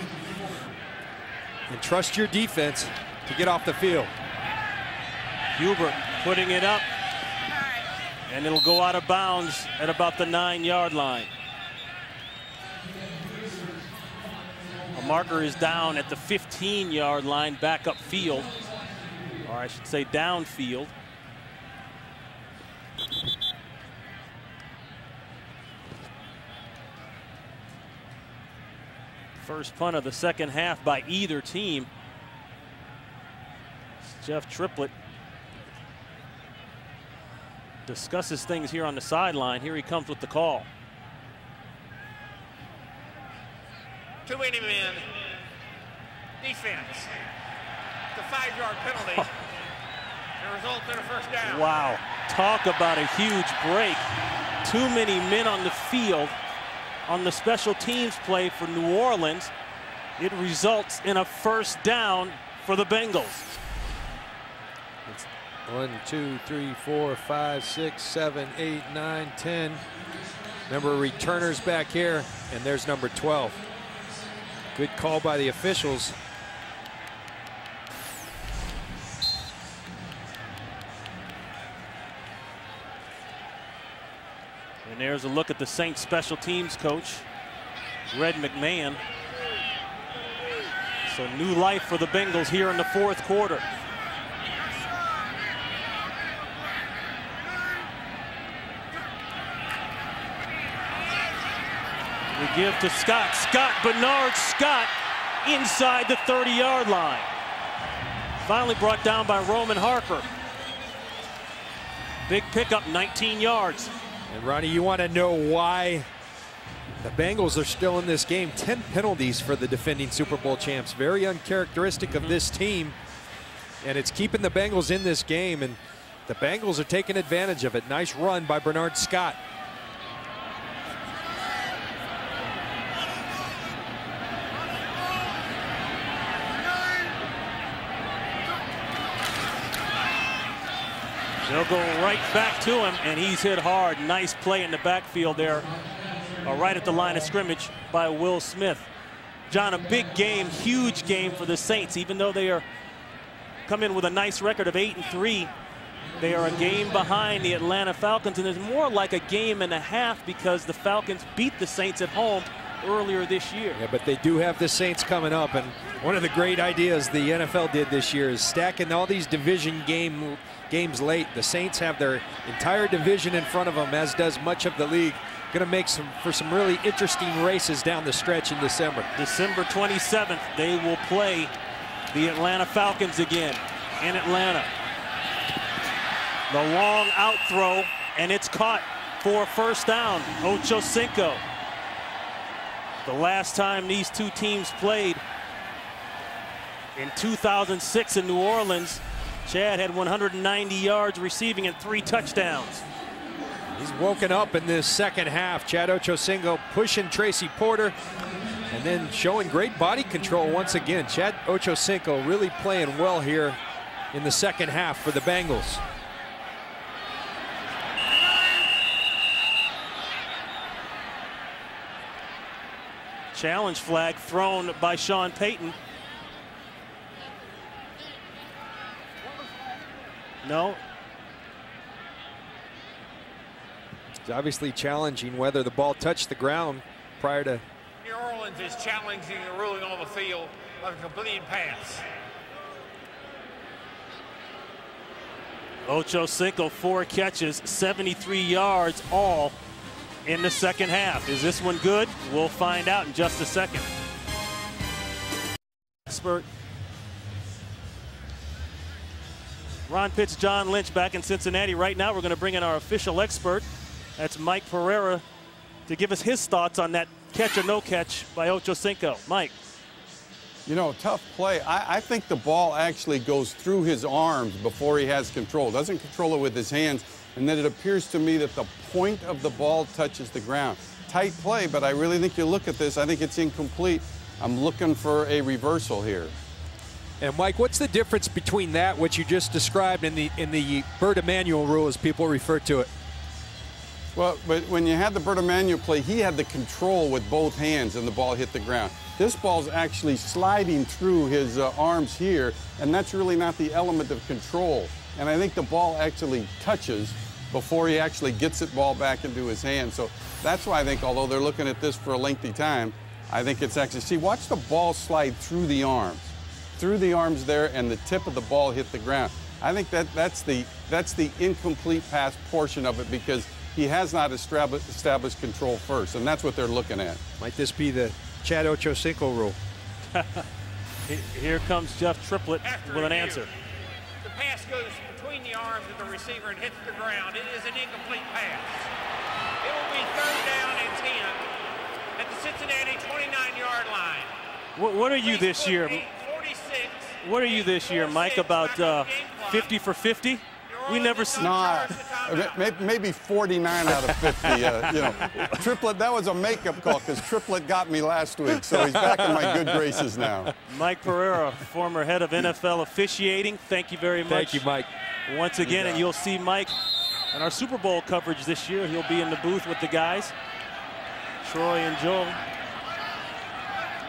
and trust your defense to get off the field. Hubert putting it up, and it'll go out of bounds at about the 9-yard line. A marker is down at the 15-yard line, back up field, or I should say downfield. First punt of the 2nd half by either team. It's Jeff Triplett discusses things here on the sideline. Here he comes with the call. Too many men. Defense. The 5-yard penalty. The result in a 1st down. Wow. Talk about a huge break. Too many men on the field on the special teams play for New Orleans. It results in a 1st down for the Bengals. 1, 2, 3, 4, 5, 6, 7, 8, 9, 10. Number of returners back here, and there's number 12. Good call by the officials. And there's a look at the Saints special teams coach, Red McMahon. So new life for the Bengals here in the 4th quarter. We give to Scott. Bernard Scott inside the 30-yard line. Finally brought down by Roman Harper. Big pickup, 19 yards. And Ronnie, you want to know why the Bengals are still in this game. 10 penalties for the defending Super Bowl champs. Very uncharacteristic of this team. And it's keeping the Bengals in this game. And the Bengals are taking advantage of it. Nice run by Bernard Scott. They'll go right back to him, and he's hit hard. Nice play in the backfield there, right at the line of scrimmage by Will Smith. John, a big game, huge game for the Saints, even though they are come in with a nice record of 8-3. They are a game behind the Atlanta Falcons, and it's more like a game and a half because the Falcons beat the Saints at home earlier this year. Yeah, but they do have the Saints coming up, and one of the great ideas the NFL did this year is stacking all these division games late. The Saints have their entire division in front of them, as does much of the league. Going to make for some really interesting races down the stretch in December. December 27th, they will play the Atlanta Falcons again in Atlanta. The long out throw, and it's caught for a first down. Ocho Cinco. The last time these two teams played in 2006 in New Orleans, Chad had 190 yards receiving and 3 touchdowns. He's woken up in this second half. Chad Ochocinco pushing Tracy Porter and then showing great body control once again. Chad Ochocinco really playing well here in the second half for the Bengals. Challenge flag thrown by Sean Payton. No. He's obviously challenging whether the ball touched the ground prior to. New Orleans is challenging the ruling on the field of a completed pass. Ocho Cinco, 4 catches, 73 yards, all in the second half. Is this one good? We'll find out in just a second. Expert. Ron Pitts, John Lynch back in Cincinnati. Right now we're going to bring in our official expert. That's Mike Pereira to give us his thoughts on that catch or no catch by Ocho Cinco. Mike. You know, tough play. I think the ball actually goes through his arms before he has control. Doesn't control it with his hands. And then it appears to me that the point of the ball touches the ground. Tight play, but I really think you look at this, I think it's incomplete. I'm looking for a reversal here. And Mike, what's the difference between that, what you just described, and the Bert Emanuel rule, as people refer to it? Well, but when you had the Bert Emanuel play, he had the control with both hands and the ball hit the ground. This ball's actually sliding through his arms here, and that's really not the element of control. And I think the ball actually touches before he actually gets the ball back into his hand. So that's why I think, although they're looking at this for a lengthy time, I think it's actually, see, watch the ball slide through the arms there, and the tip of the ball hit the ground. I think that's the incomplete pass portion of it, because he has not established control first, and that's what they're looking at. Might this be the Chad Ochocinco rule? Here comes Jeff Triplett with an answer. The pass goes between the arms of the receiver and hits the ground. It is an incomplete pass. It will be 3rd down and 10 at the Cincinnati 29-yard line. What are you this year? 46. What are you this year, Mike? About 50 for 50? We never see. No, maybe 49 out of 50. You know, Triplett, that was a makeup call because Triplett got me last week, so he's back in my good graces now. Mike Pereira, former head of NFL officiating. Thank you very much. Thank you, Mike. Once again, and you'll see Mike in our Super Bowl coverage this year. He'll be in the booth with the guys, Troy and Joel,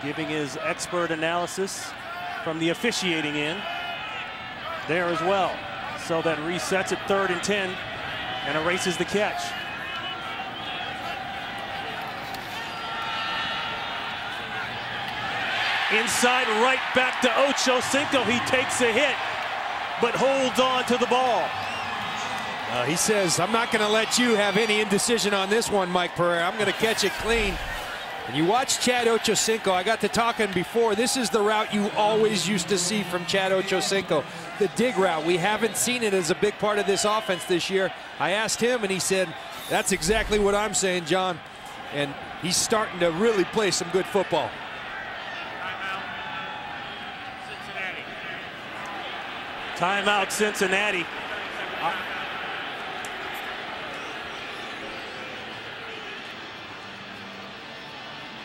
giving his expert analysis from the officiating end there as well. So that resets at 3rd and 10 and erases the catch. Inside right back to Ocho Cinco. He takes a hit, but holds on to the ball. He says, I'm not going to let you have any indecision on this one, Mike Pereira. I'm going to catch it clean. And you watch Chad Ochocinco. I got to talking before. This is the route you always used to see from Chad Ochocinco, the dig route. We haven't seen it as a big part of this offense this year. I asked him, and he said, that's exactly what I'm saying, John. And he's starting to really play some good football. Timeout, Cincinnati.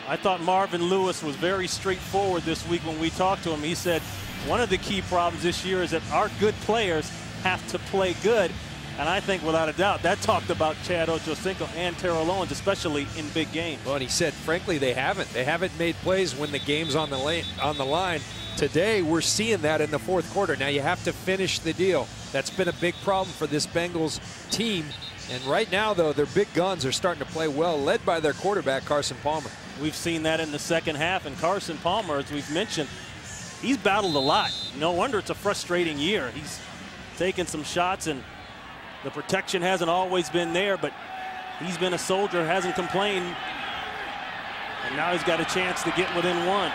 I thought Marvin Lewis was very straightforward this week when we talked to him. He said one of the key problems this year is that our good players have to play good. And I think without a doubt that talked about Chad Ochocinco and Terrell Owens, especially in big games. Well, and he said, frankly, they haven't. They haven't made plays when the game's on the line today we're seeing that in the fourth quarter. Now you have to finish the deal. That's been a big problem for this Bengals team. And right now, though, their big guns are starting to play well, led by their quarterback, Carson Palmer. We've seen that in the second half, and Carson Palmer, as we've mentioned, he's battled a lot. No wonder it's a frustrating year. He's taken some shots, and the protection hasn't always been there, but he's been a soldier, hasn't complained, and now he's got a chance to get within one.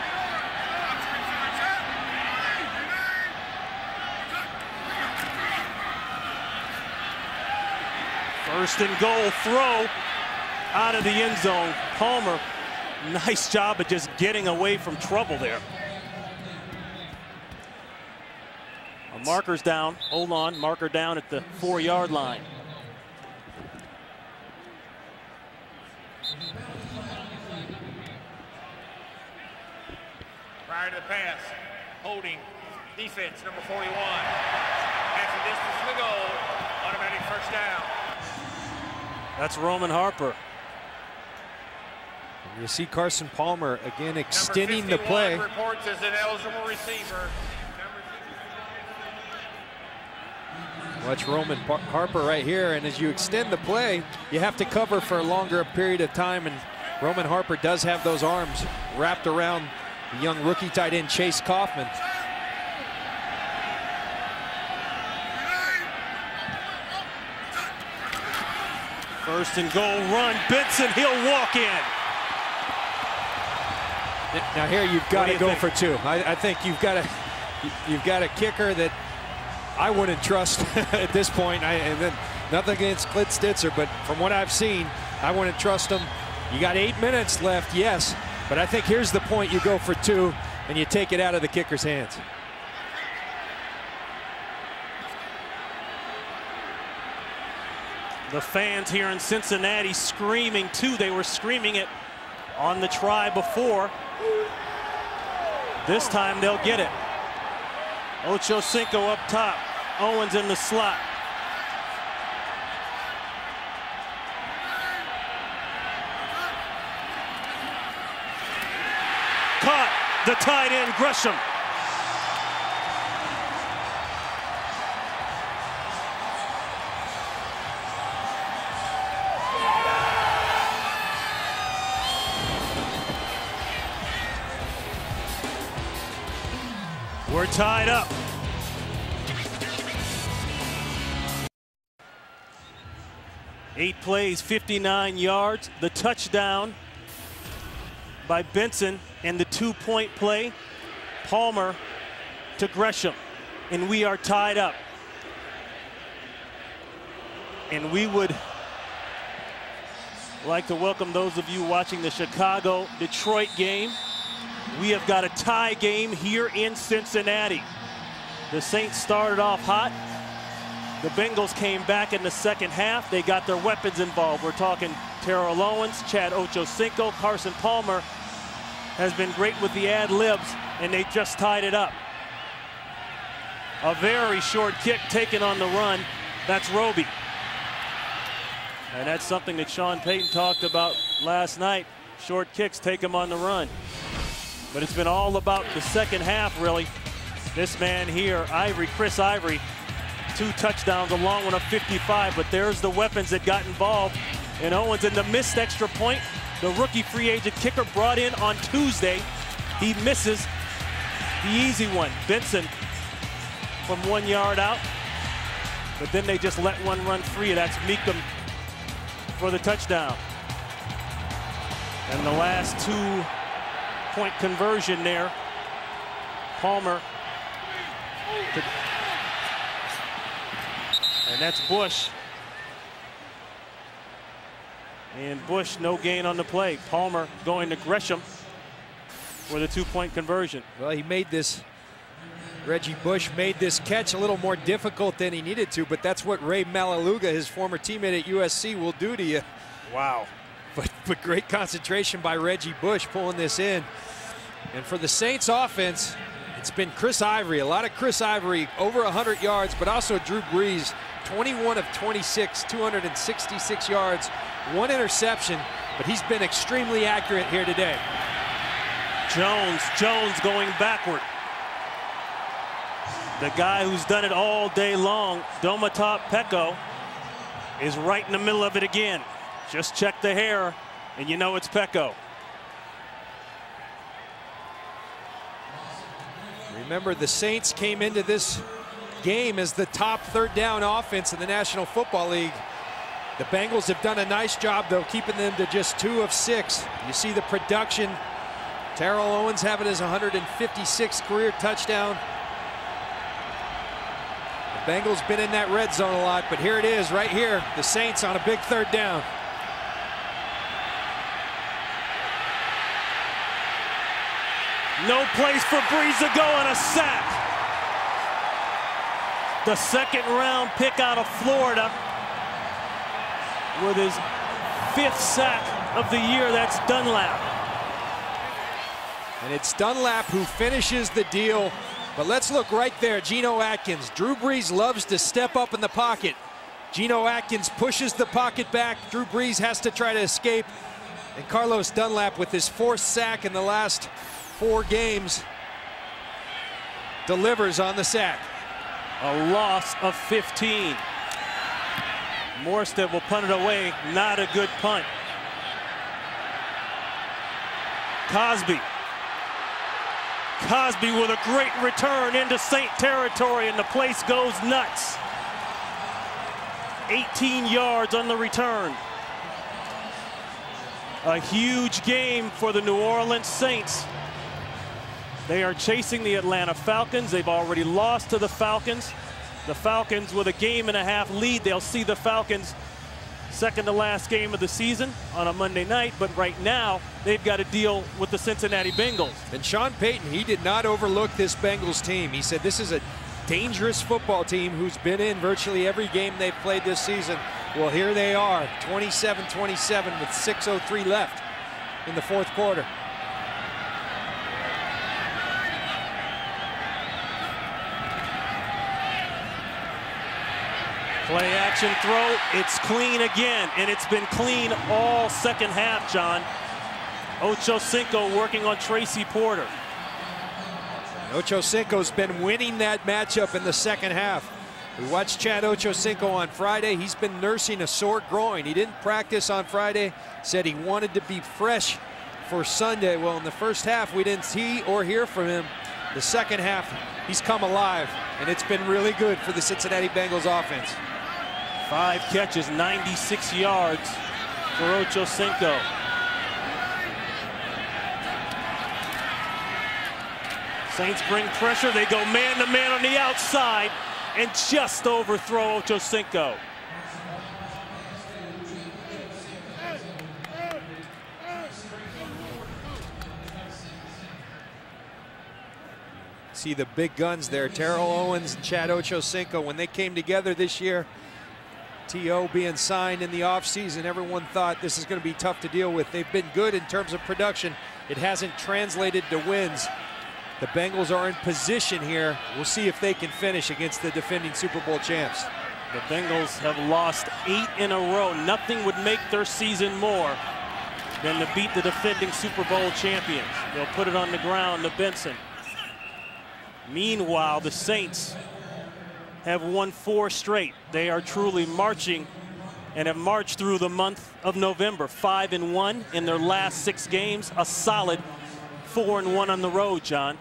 First and goal, throw out of the end zone. Palmer, nice job at just getting away from trouble there. A marker's down. Hold on, marker down at the 4-yard line. Prior to the pass, holding defense, number 41. Passing distance to the goal, automatic first down. That's Roman Harper. And you see Carson Palmer again extending the play. Reports as an eligible receiver. Watch Roman Harper right here, and as you extend the play, you have to cover for a longer period of time, and Roman Harper does have those arms wrapped around the young rookie tight end Chase Kaufman. First and goal run, Benson, he'll walk in. Now here you've got to go think? for two. I think you've got a kicker that I wouldn't trust at this point. And then nothing against Clint Stitzer, but from what I've seen, I wouldn't trust him. You got 8 minutes left, yes, but I think here's the point: you go for two and you take it out of the kicker's hands. The fans here in Cincinnati screaming too. They were screaming it on the try before. This time they'll get it. Ocho Cinco up top. Owens in the slot. Caught the tight end Gresham. We're tied up. Eight plays, 59 yards. The touchdown by Benson and the two-point play. Palmer to Gresham. And we are tied up. And we would like to welcome those of you watching the Chicago-Detroit game. We have got a tie game here in Cincinnati. The Saints started off hot. The Bengals came back in the second half. They got their weapons involved. We're talking Terrell Owens, Chad Ochocinco, Carson Palmer has been great with the ad-libs, and they just tied it up. A very short kick taken on the run. That's Roby. And that's something that Sean Payton talked about last night. Short kicks take him on the run. But it's been all about the second half, really. This man here, Chris Ivory, 2 touchdowns, a long one of 55, but there's the weapons that got involved. And Owens in the missed extra point. The rookie free agent kicker brought in on Tuesday. He misses the easy one. Benson from 1 yard out. But then they just let one run free. That's Meekum for the touchdown. And the last 2-point conversion there. Palmer. And that's Bush. And Bush, no gain on the play. Palmer going to Gresham for the 2-point conversion. Well, he made this, Reggie Bush made this catch a little more difficult than he needed to, but that's what Ray Malaluga, his former teammate at USC, will do to you. Wow. But great concentration by Reggie Bush pulling this in. And for the Saints offense, it's been Chris Ivory, a lot of Chris Ivory, over 100 yards, but also Drew Brees, 21 of 26, 266 yards, 1 interception, but he's been extremely accurate here today. Jones going backward. The guy who's done it all day long, Domata Peko, is right in the middle of it again. Just check the hair, and you know it's Peko. Remember, the Saints came into this game as the top third down offense in the National Football League. The Bengals have done a nice job, though, keeping them to just 2 of 6. You see the production. Terrell Owens having his 156th career touchdown. The Bengals been in that red zone a lot, but here it is right here. The Saints on a big third down. No place for Breeze to go, and a sack. The second-round pick out of Florida with his 5th sack of the year. That's Dunlap. And it's Dunlap who finishes the deal. But let's look right there, Geno Atkins. Drew Brees loves to step up in the pocket. Geno Atkins pushes the pocket back. Drew Brees has to try to escape. And Carlos Dunlap, with his 4th sack in the last 4 games, delivers on the sack. A loss of 15. Morstead will punt it away. Not a good punt. Cosby with a great return into Saint territory, and the place goes nuts. 18 yards on the return. A huge game for the New Orleans Saints. They are chasing the Atlanta Falcons. They've already lost to the Falcons. The Falcons with a 1.5-game lead. They'll see the Falcons second to last game of the season on a Monday night, but right now they've got to deal with the Cincinnati Bengals. And Sean Payton, he did not overlook this Bengals team. He said this is a dangerous football team who's been in virtually every game they've played this season. Well, here they are, 27-27 with 6:03 left in the 4th quarter. Play action throw, it's clean again, and it's been clean all second half, John. Ocho Cinco working on Tracy Porter. Ocho Cinco's been winning that matchup in the second half. We watched Chad Ochocinco on Friday. He's been nursing a sore groin. He didn't practice on Friday, said he wanted to be fresh for Sunday. Well, in the first half, we didn't see or hear from him. The second half, he's come alive, and it's been really good for the Cincinnati Bengals offense. 5 catches, 96 yards for Ocho Cinco. Saints bring pressure. They go man-to-man on the outside and just overthrow Ocho Cinco. See the big guns there, Terrell Owens and Chad Ochocinco. When they came together this year, T.O. being signed in the offseason, everyone thought this is going to be tough to deal with. They've been good in terms of production. It hasn't translated to wins. The Bengals are in position here. We'll see if they can finish against the defending Super Bowl champs. The Bengals have lost 8 in a row. Nothing would make their season more than to beat the defending Super Bowl champions. They'll put it on the ground to Benson. Meanwhile, the Saints have won 4 straight. They are truly marching and have marched through the month of November. 5-1 in their last 6 games. A solid 4-1 on the road, John.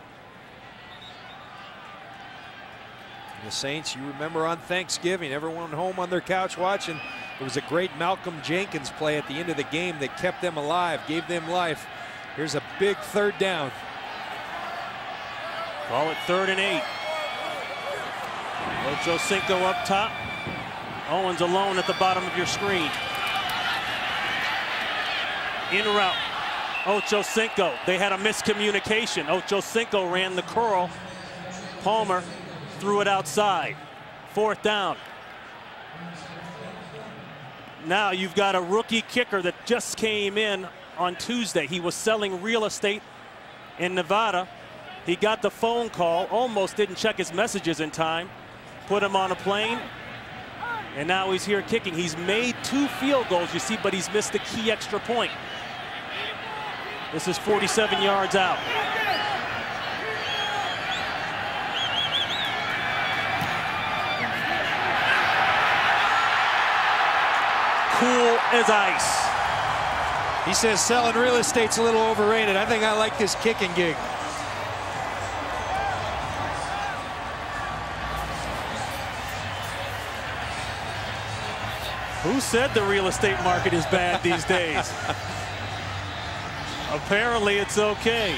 The Saints, you remember on Thanksgiving, everyone home on their couch watching. It was a great Malcolm Jenkins play at the end of the game that kept them alive, gave them life. Here's a big third down. Call it 3rd and 8. Ocho Cinco up top. Owens alone at the bottom of your screen. In route. Ocho Cinco. They had a miscommunication. Ocho Cinco ran the curl. Palmer threw it outside. 4th down. Now you've got a rookie kicker that just came in on Tuesday. He was selling real estate in Nevada. He got the phone call, almost didn't check his messages in time, put him on a plane, and now he's here kicking. He's made 2 field goals, you see, but he's missed a key extra point. This is 47 yards out. cool as ice. He says selling real estate's a little overrated. I think I like this kicking gig. Who said the real estate market is bad these days? Apparently it's okay.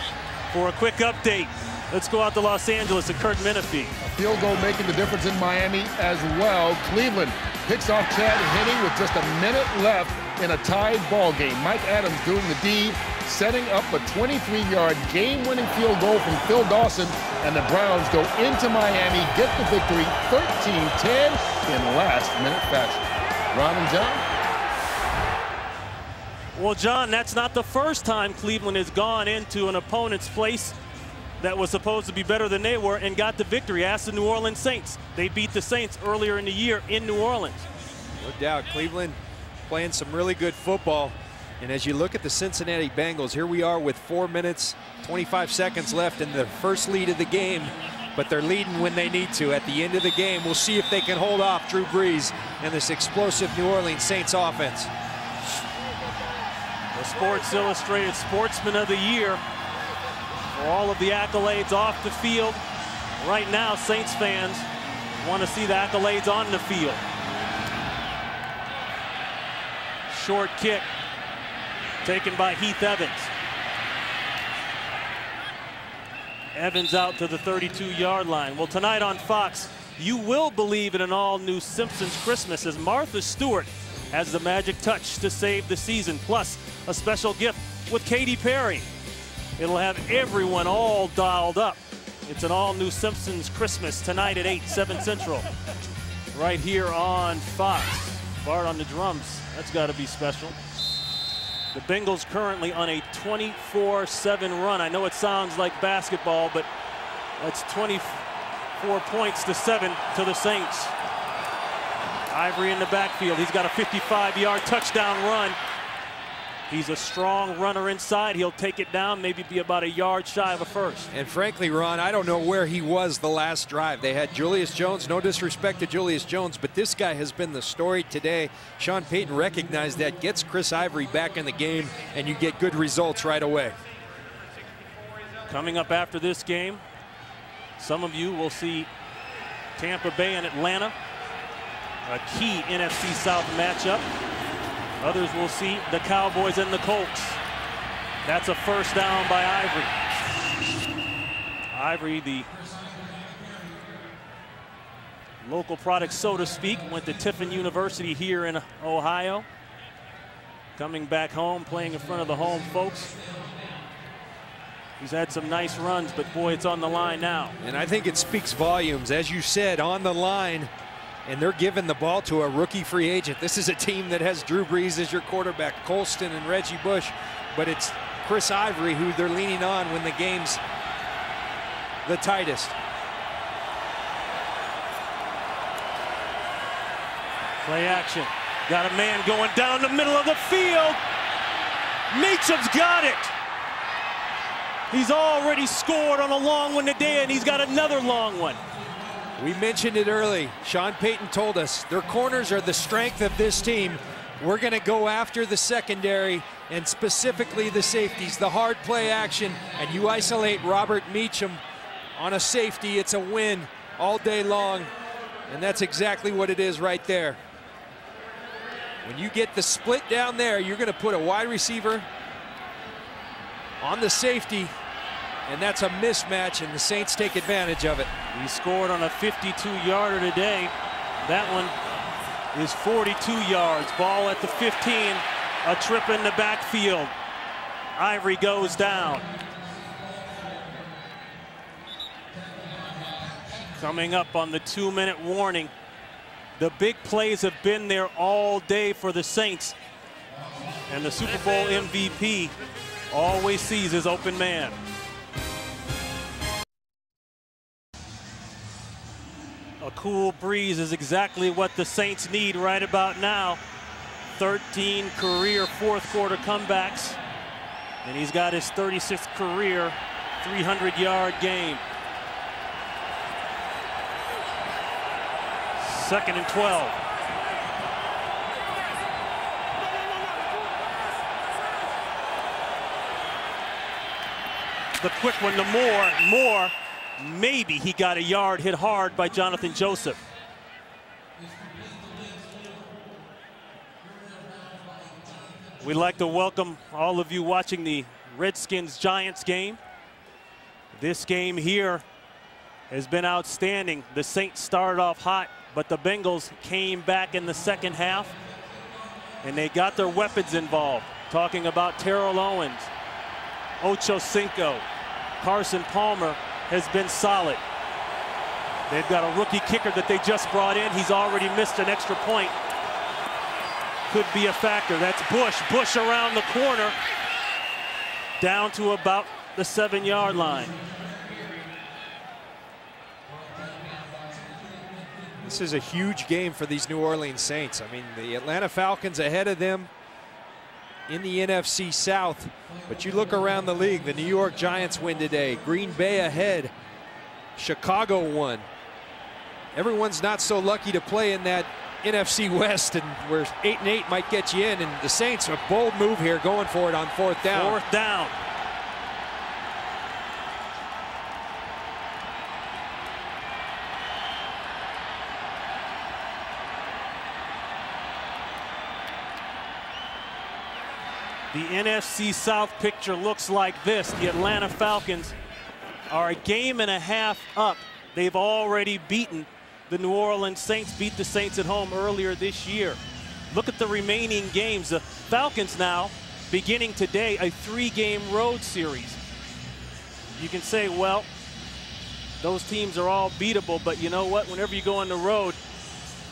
For a quick update, let's go out to Los Angeles to Kurt Menefee. A field goal making the difference in Miami as well. Cleveland picks off Chad Henne with just a minute left in a tied ball game. Mike Adams doing the deed, setting up a 23-yard game-winning field goal from Phil Dawson, and the Browns go into Miami, get the victory 13-10 in last-minute fashion. Ron and John? Well, John, that's not the first time Cleveland has gone into an opponent's place that was supposed to be better than they were and got the victory. Ask the New Orleans Saints. They beat the Saints earlier in the year in New Orleans. No doubt, Cleveland playing some really good football. And as you look at the Cincinnati Bengals, here we are with 4 minutes, 25 seconds left in the first lead of the game. But they're leading when they need to. At the end of the game, we'll see if they can hold off Drew Brees and this explosive New Orleans Saints offense. The Sports Illustrated Sportsman of the Year for all of the accolades off the field. Right now, Saints fans want to see the accolades on the field. Short kick taken by Heath Evans. Evans out to the 32-yard line. Well, tonight on Fox, you will believe in an all-new Simpsons Christmas as Martha Stewart has the magic touch to save the season, plus a special gift with Katy Perry. It'll have everyone all dialed up. It's an all-new Simpsons Christmas tonight at 8, 7 Central. Right here on Fox. Bart on the drums. That's got to be special. The Bengals currently on a 24-7 run. I know it sounds like basketball, but that's 24 points to 7 to the Saints. Ivory in the backfield. He's got a 55-yard touchdown run. He's a strong runner inside. He'll take it down, maybe be about a yard shy of a first. And frankly, Ron, I don't know where he was the last drive. They had Julius Jones. No disrespect to Julius Jones, but this guy has been the story today. Sean Payton recognized that, gets Chris Ivory back in the game, and you get good results right away. Coming up after this game, some of you will see Tampa Bay and Atlanta, a key NFC South matchup. Others will see the Cowboys and the Colts. That's a first down by Ivory. Ivory, the local product, so to speak, went to Tiffin University here in Ohio. Coming back home, playing in front of the home folks. He's had some nice runs, but boy, it's on the line now. And I think it speaks volumes, as you said, on the line. And they're giving the ball to a rookie free agent. This is a team that has Drew Brees as your quarterback, Colston and Reggie Bush, but it's Chris Ivory who they're leaning on when the game's the tightest. Play action. Got a man going down the middle of the field. Meacham's got it. He's already scored on a long one today, and he's got another long one. We mentioned it early. Sean Payton told us their corners are the strength of this team. We're going to go after the secondary and specifically the safeties, the hard play action, and you isolate Robert Meacham on a safety, it's a win all day long, and that's exactly what it is right there. When you get the split down there, you're going to put a wide receiver on the safety, and that's a mismatch, and the Saints take advantage of it. He scored on a 52-yarder today. That one is 42 yards. Ball at the 15. A trip in the backfield. Ivory goes down. Coming up on the 2-minute warning. The big plays have been there all day for the Saints. And the Super Bowl MVP always sees his open man. A cool breeze is exactly what the Saints need right about now. 13 career fourth-quarter comebacks, and he's got his 36th career 300-yard game. 2nd and 12. the quick one to Moore. Maybe he got a yard, hit hard by Jonathan Joseph. We'd like to welcome all of you watching the Redskins-Giants game. This game here has been outstanding. The Saints started off hot, but the Bengals came back in the second half, and they got their weapons involved. Talking about Terrell Owens, Ocho Cinco, Carson Palmer has been solid. They've got a rookie kicker that they just brought in. He's already missed an extra point. Could be a factor. That's Bush. Bush around the corner, down to about the 7-yard line. This is a huge game for these New Orleans Saints. I mean, the Atlanta Falcons ahead of them in the NFC South. But you look around the league, the New York Giants win today. Green Bay ahead. Chicago won. Everyone's not so lucky to play in that NFC West, and where 8-8 might get you in. And the Saints, a bold move here, going for it on 4th down. 4th down. The NFC South picture looks like this. The Atlanta Falcons are a game and a half up. They've already beaten the New Orleans Saints, beat the Saints at home earlier this year. Look at the remaining games. The Falcons now, beginning today, a 3-game road series. You can say, well, those teams are all beatable, but you know what? Whenever you go on the road,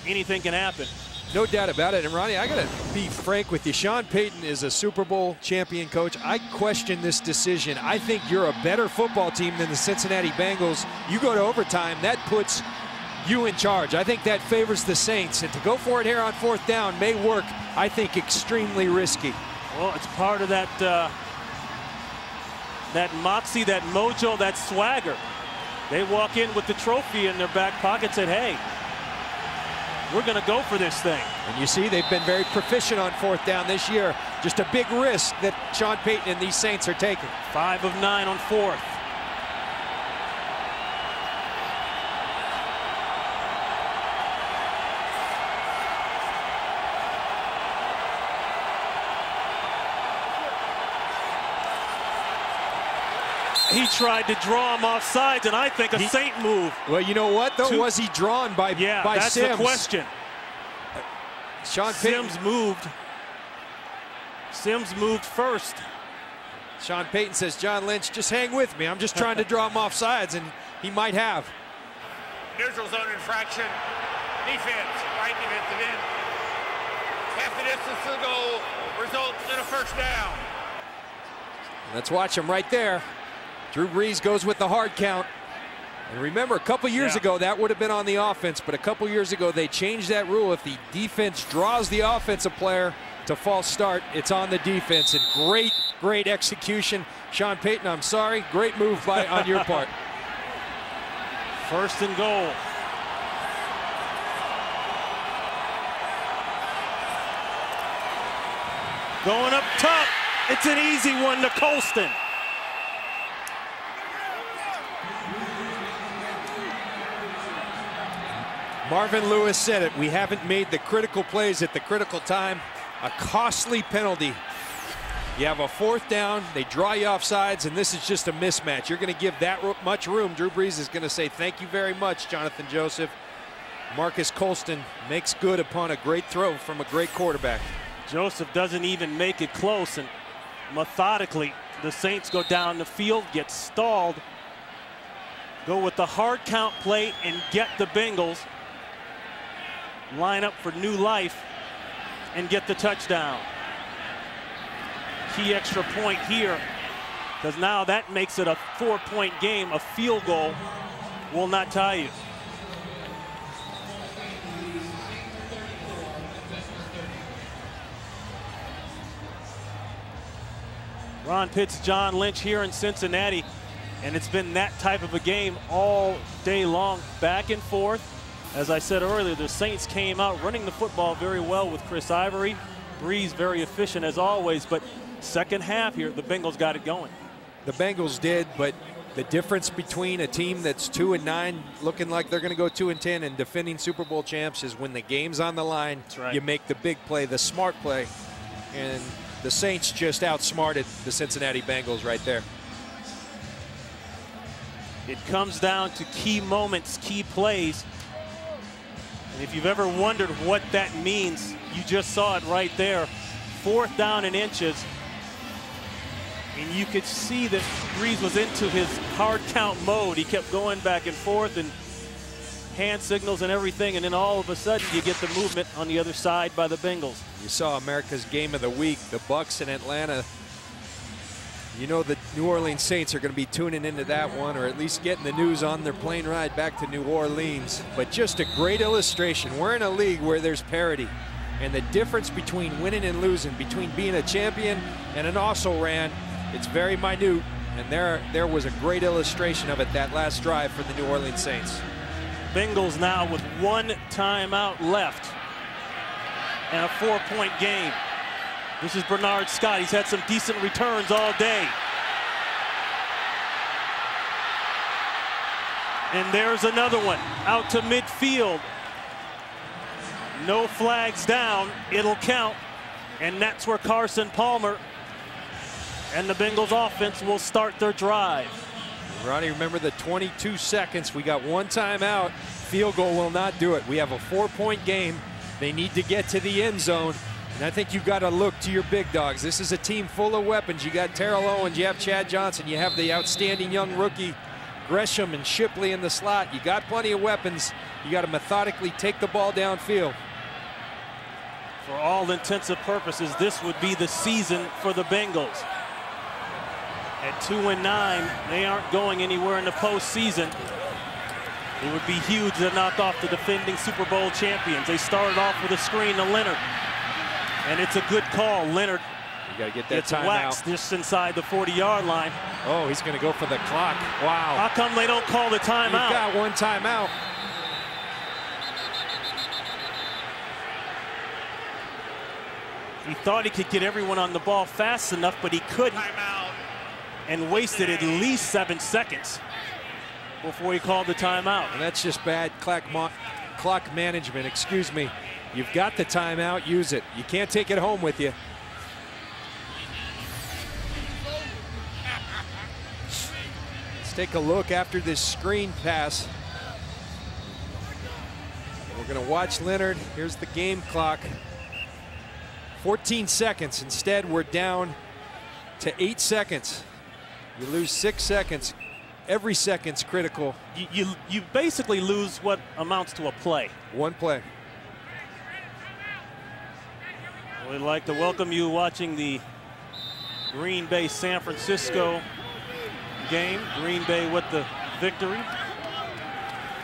anything can happen. No doubt about it. And Ronnie, I got to be frank with you. Sean Payton is a Super Bowl champion coach. I question this decision. I think you're a better football team than the Cincinnati Bengals. You go to overtime, that puts you in charge. I think that favors the Saints. And to go for it here on 4th down may work, I think, extremely risky. Well, it's part of that, that moxie, that mojo, that swagger. They walk in with the trophy in their back pocket, said, hey, we're going to go for this thing. And you see, they've been very proficient on 4th down this year. Just a big risk that Sean Payton and these Saints are taking. 5 of 9 on 4th. He tried to draw him off sides, and I think a Saint move. Well, you know what, though? Was he drawn by that's Sims? the question. Sean Payton. Sims moved first. Sean Payton says, John Lynch, just hang with me. I'm just trying to draw him off sides, and he might have. Neutral zone infraction. Defense. Right defensive end. Half the distance to the goal results in a 1st down. Let's watch him right there. Drew Brees goes with the hard count. And remember, a couple years ago, that would have been on the offense, but a couple years ago, they changed that rule. If the defense draws the offensive player to false start, it's on the defense. And great execution. Sean Payton, I'm sorry. Great move on your part. 1st and goal. Going up top. It's an easy one to Colston. Marvin Lewis said it. We haven't made the critical plays at the critical time. A costly penalty. You have a 4th down. They draw you off sides, and this is just a mismatch. You're going to give that much room. Drew Brees is going to say, thank you very much, Jonathan Joseph. Marcus Colston makes good upon a great throw from a great quarterback. Joseph doesn't even make it close, and methodically, the Saints go down the field, get stalled, go with the hard count play, and get the Bengals. Line up for new life and get the touchdown. Key extra point here, because now that makes it a 4-point game. A field goal will not tie you. Ron Pitts, John Lynch here in Cincinnati, and it's been that type of a game all day long, back and forth. As I said earlier, the Saints came out running the football very well with Chris Ivory. Brees very efficient as always, but second half here, the Bengals got it going. The Bengals did, but the difference between a team that's 2-9, looking like they're going to go 2-10, and defending Super Bowl champs is when the game's on the line, you make the big play, the smart play. And the Saints just outsmarted the Cincinnati Bengals right there. It comes down to key moments, key plays. And if you've ever wondered what that means, you just saw it right there. 4th down and inches. And you could see that Breeze was into his hard count mode. He kept going back and forth and hand signals and everything. And then all of a sudden you get the movement on the other side by the Bengals. You saw America's game of the week, the Bucs in Atlanta. You know the New Orleans Saints are going to be tuning into that one, or at least getting the news on their plane ride back to New Orleans. But just a great illustration. We're in a league where there's parity. And the difference between winning and losing, between being a champion and an also-ran, it's very minute. And there was a great illustration of it that last drive for the New Orleans Saints. Bengals now with 1 timeout left and a 4-point game. This is Bernard Scott. He's had some decent returns all day. And there's another one out to midfield. No flags down. It'll count. And that's where Carson Palmer and the Bengals offense will start their drive. Ronnie, remember the 22 seconds. We got 1 timeout. Field goal will not do it. We have a 4-point game. They need to get to the end zone. And I think you've got to look to your big dogs. This is a team full of weapons. You got Terrell Owens, you have Chad Johnson, you have the outstanding young rookie Gresham and Shipley in the slot. You got plenty of weapons. You got to methodically take the ball downfield. For all intents and purposes, this would be the season for the Bengals. At 2-9, they aren't going anywhere in the postseason. It would be huge to knock off the defending Super Bowl champions. They started off with a screen to Leonard. And it's a good call. Leonard got to get that gets timeout waxed just inside the 40-yard line. Oh, he's going to go for the clock. Wow. How come they don't call the timeout? You've got 1 timeout. He thought he could get everyone on the ball fast enough, but he couldn't. And wasted at least 7 seconds before he called the timeout. And that's just bad clock management, excuse me. You've got the timeout, use it. You can't take it home with you. Let's take a look after this screen pass. We're going to watch Leonard. Here's the game clock. 14 seconds. Instead, we're down to 8 seconds. You lose 6 seconds. Every second's critical. You basically lose what amounts to a play. 1 play. We'd like to welcome you watching the Green Bay San Francisco game. Green Bay with the victory.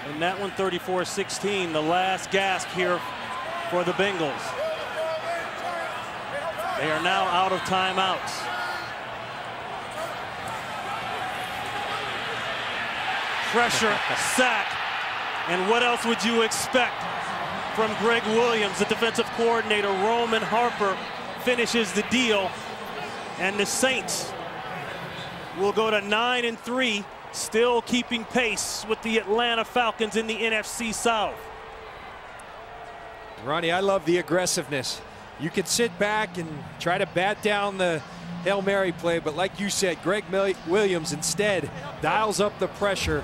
And that one 34-16, the last gasp here for the Bengals. They are now out of timeouts. Pressure, sack, and what else would you expect from Greg Williams, the defensive coordinator? Roman Harper finishes the deal, and the Saints will go to 9-3, still keeping pace with the Atlanta Falcons in the NFC South. Ronnie, I love the aggressiveness. You can sit back and try to bat down the Hail Mary play, but like you said, Greg Williams instead dials up the pressure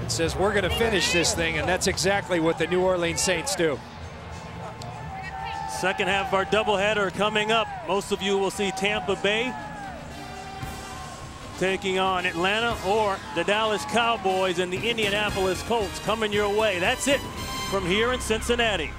and says, we're going to finish this thing, and that's exactly what the New Orleans Saints do. Second half of our doubleheader coming up. Most of you will see Tampa Bay taking on Atlanta, or the Dallas Cowboys and the Indianapolis Colts coming your way. That's it from here in Cincinnati.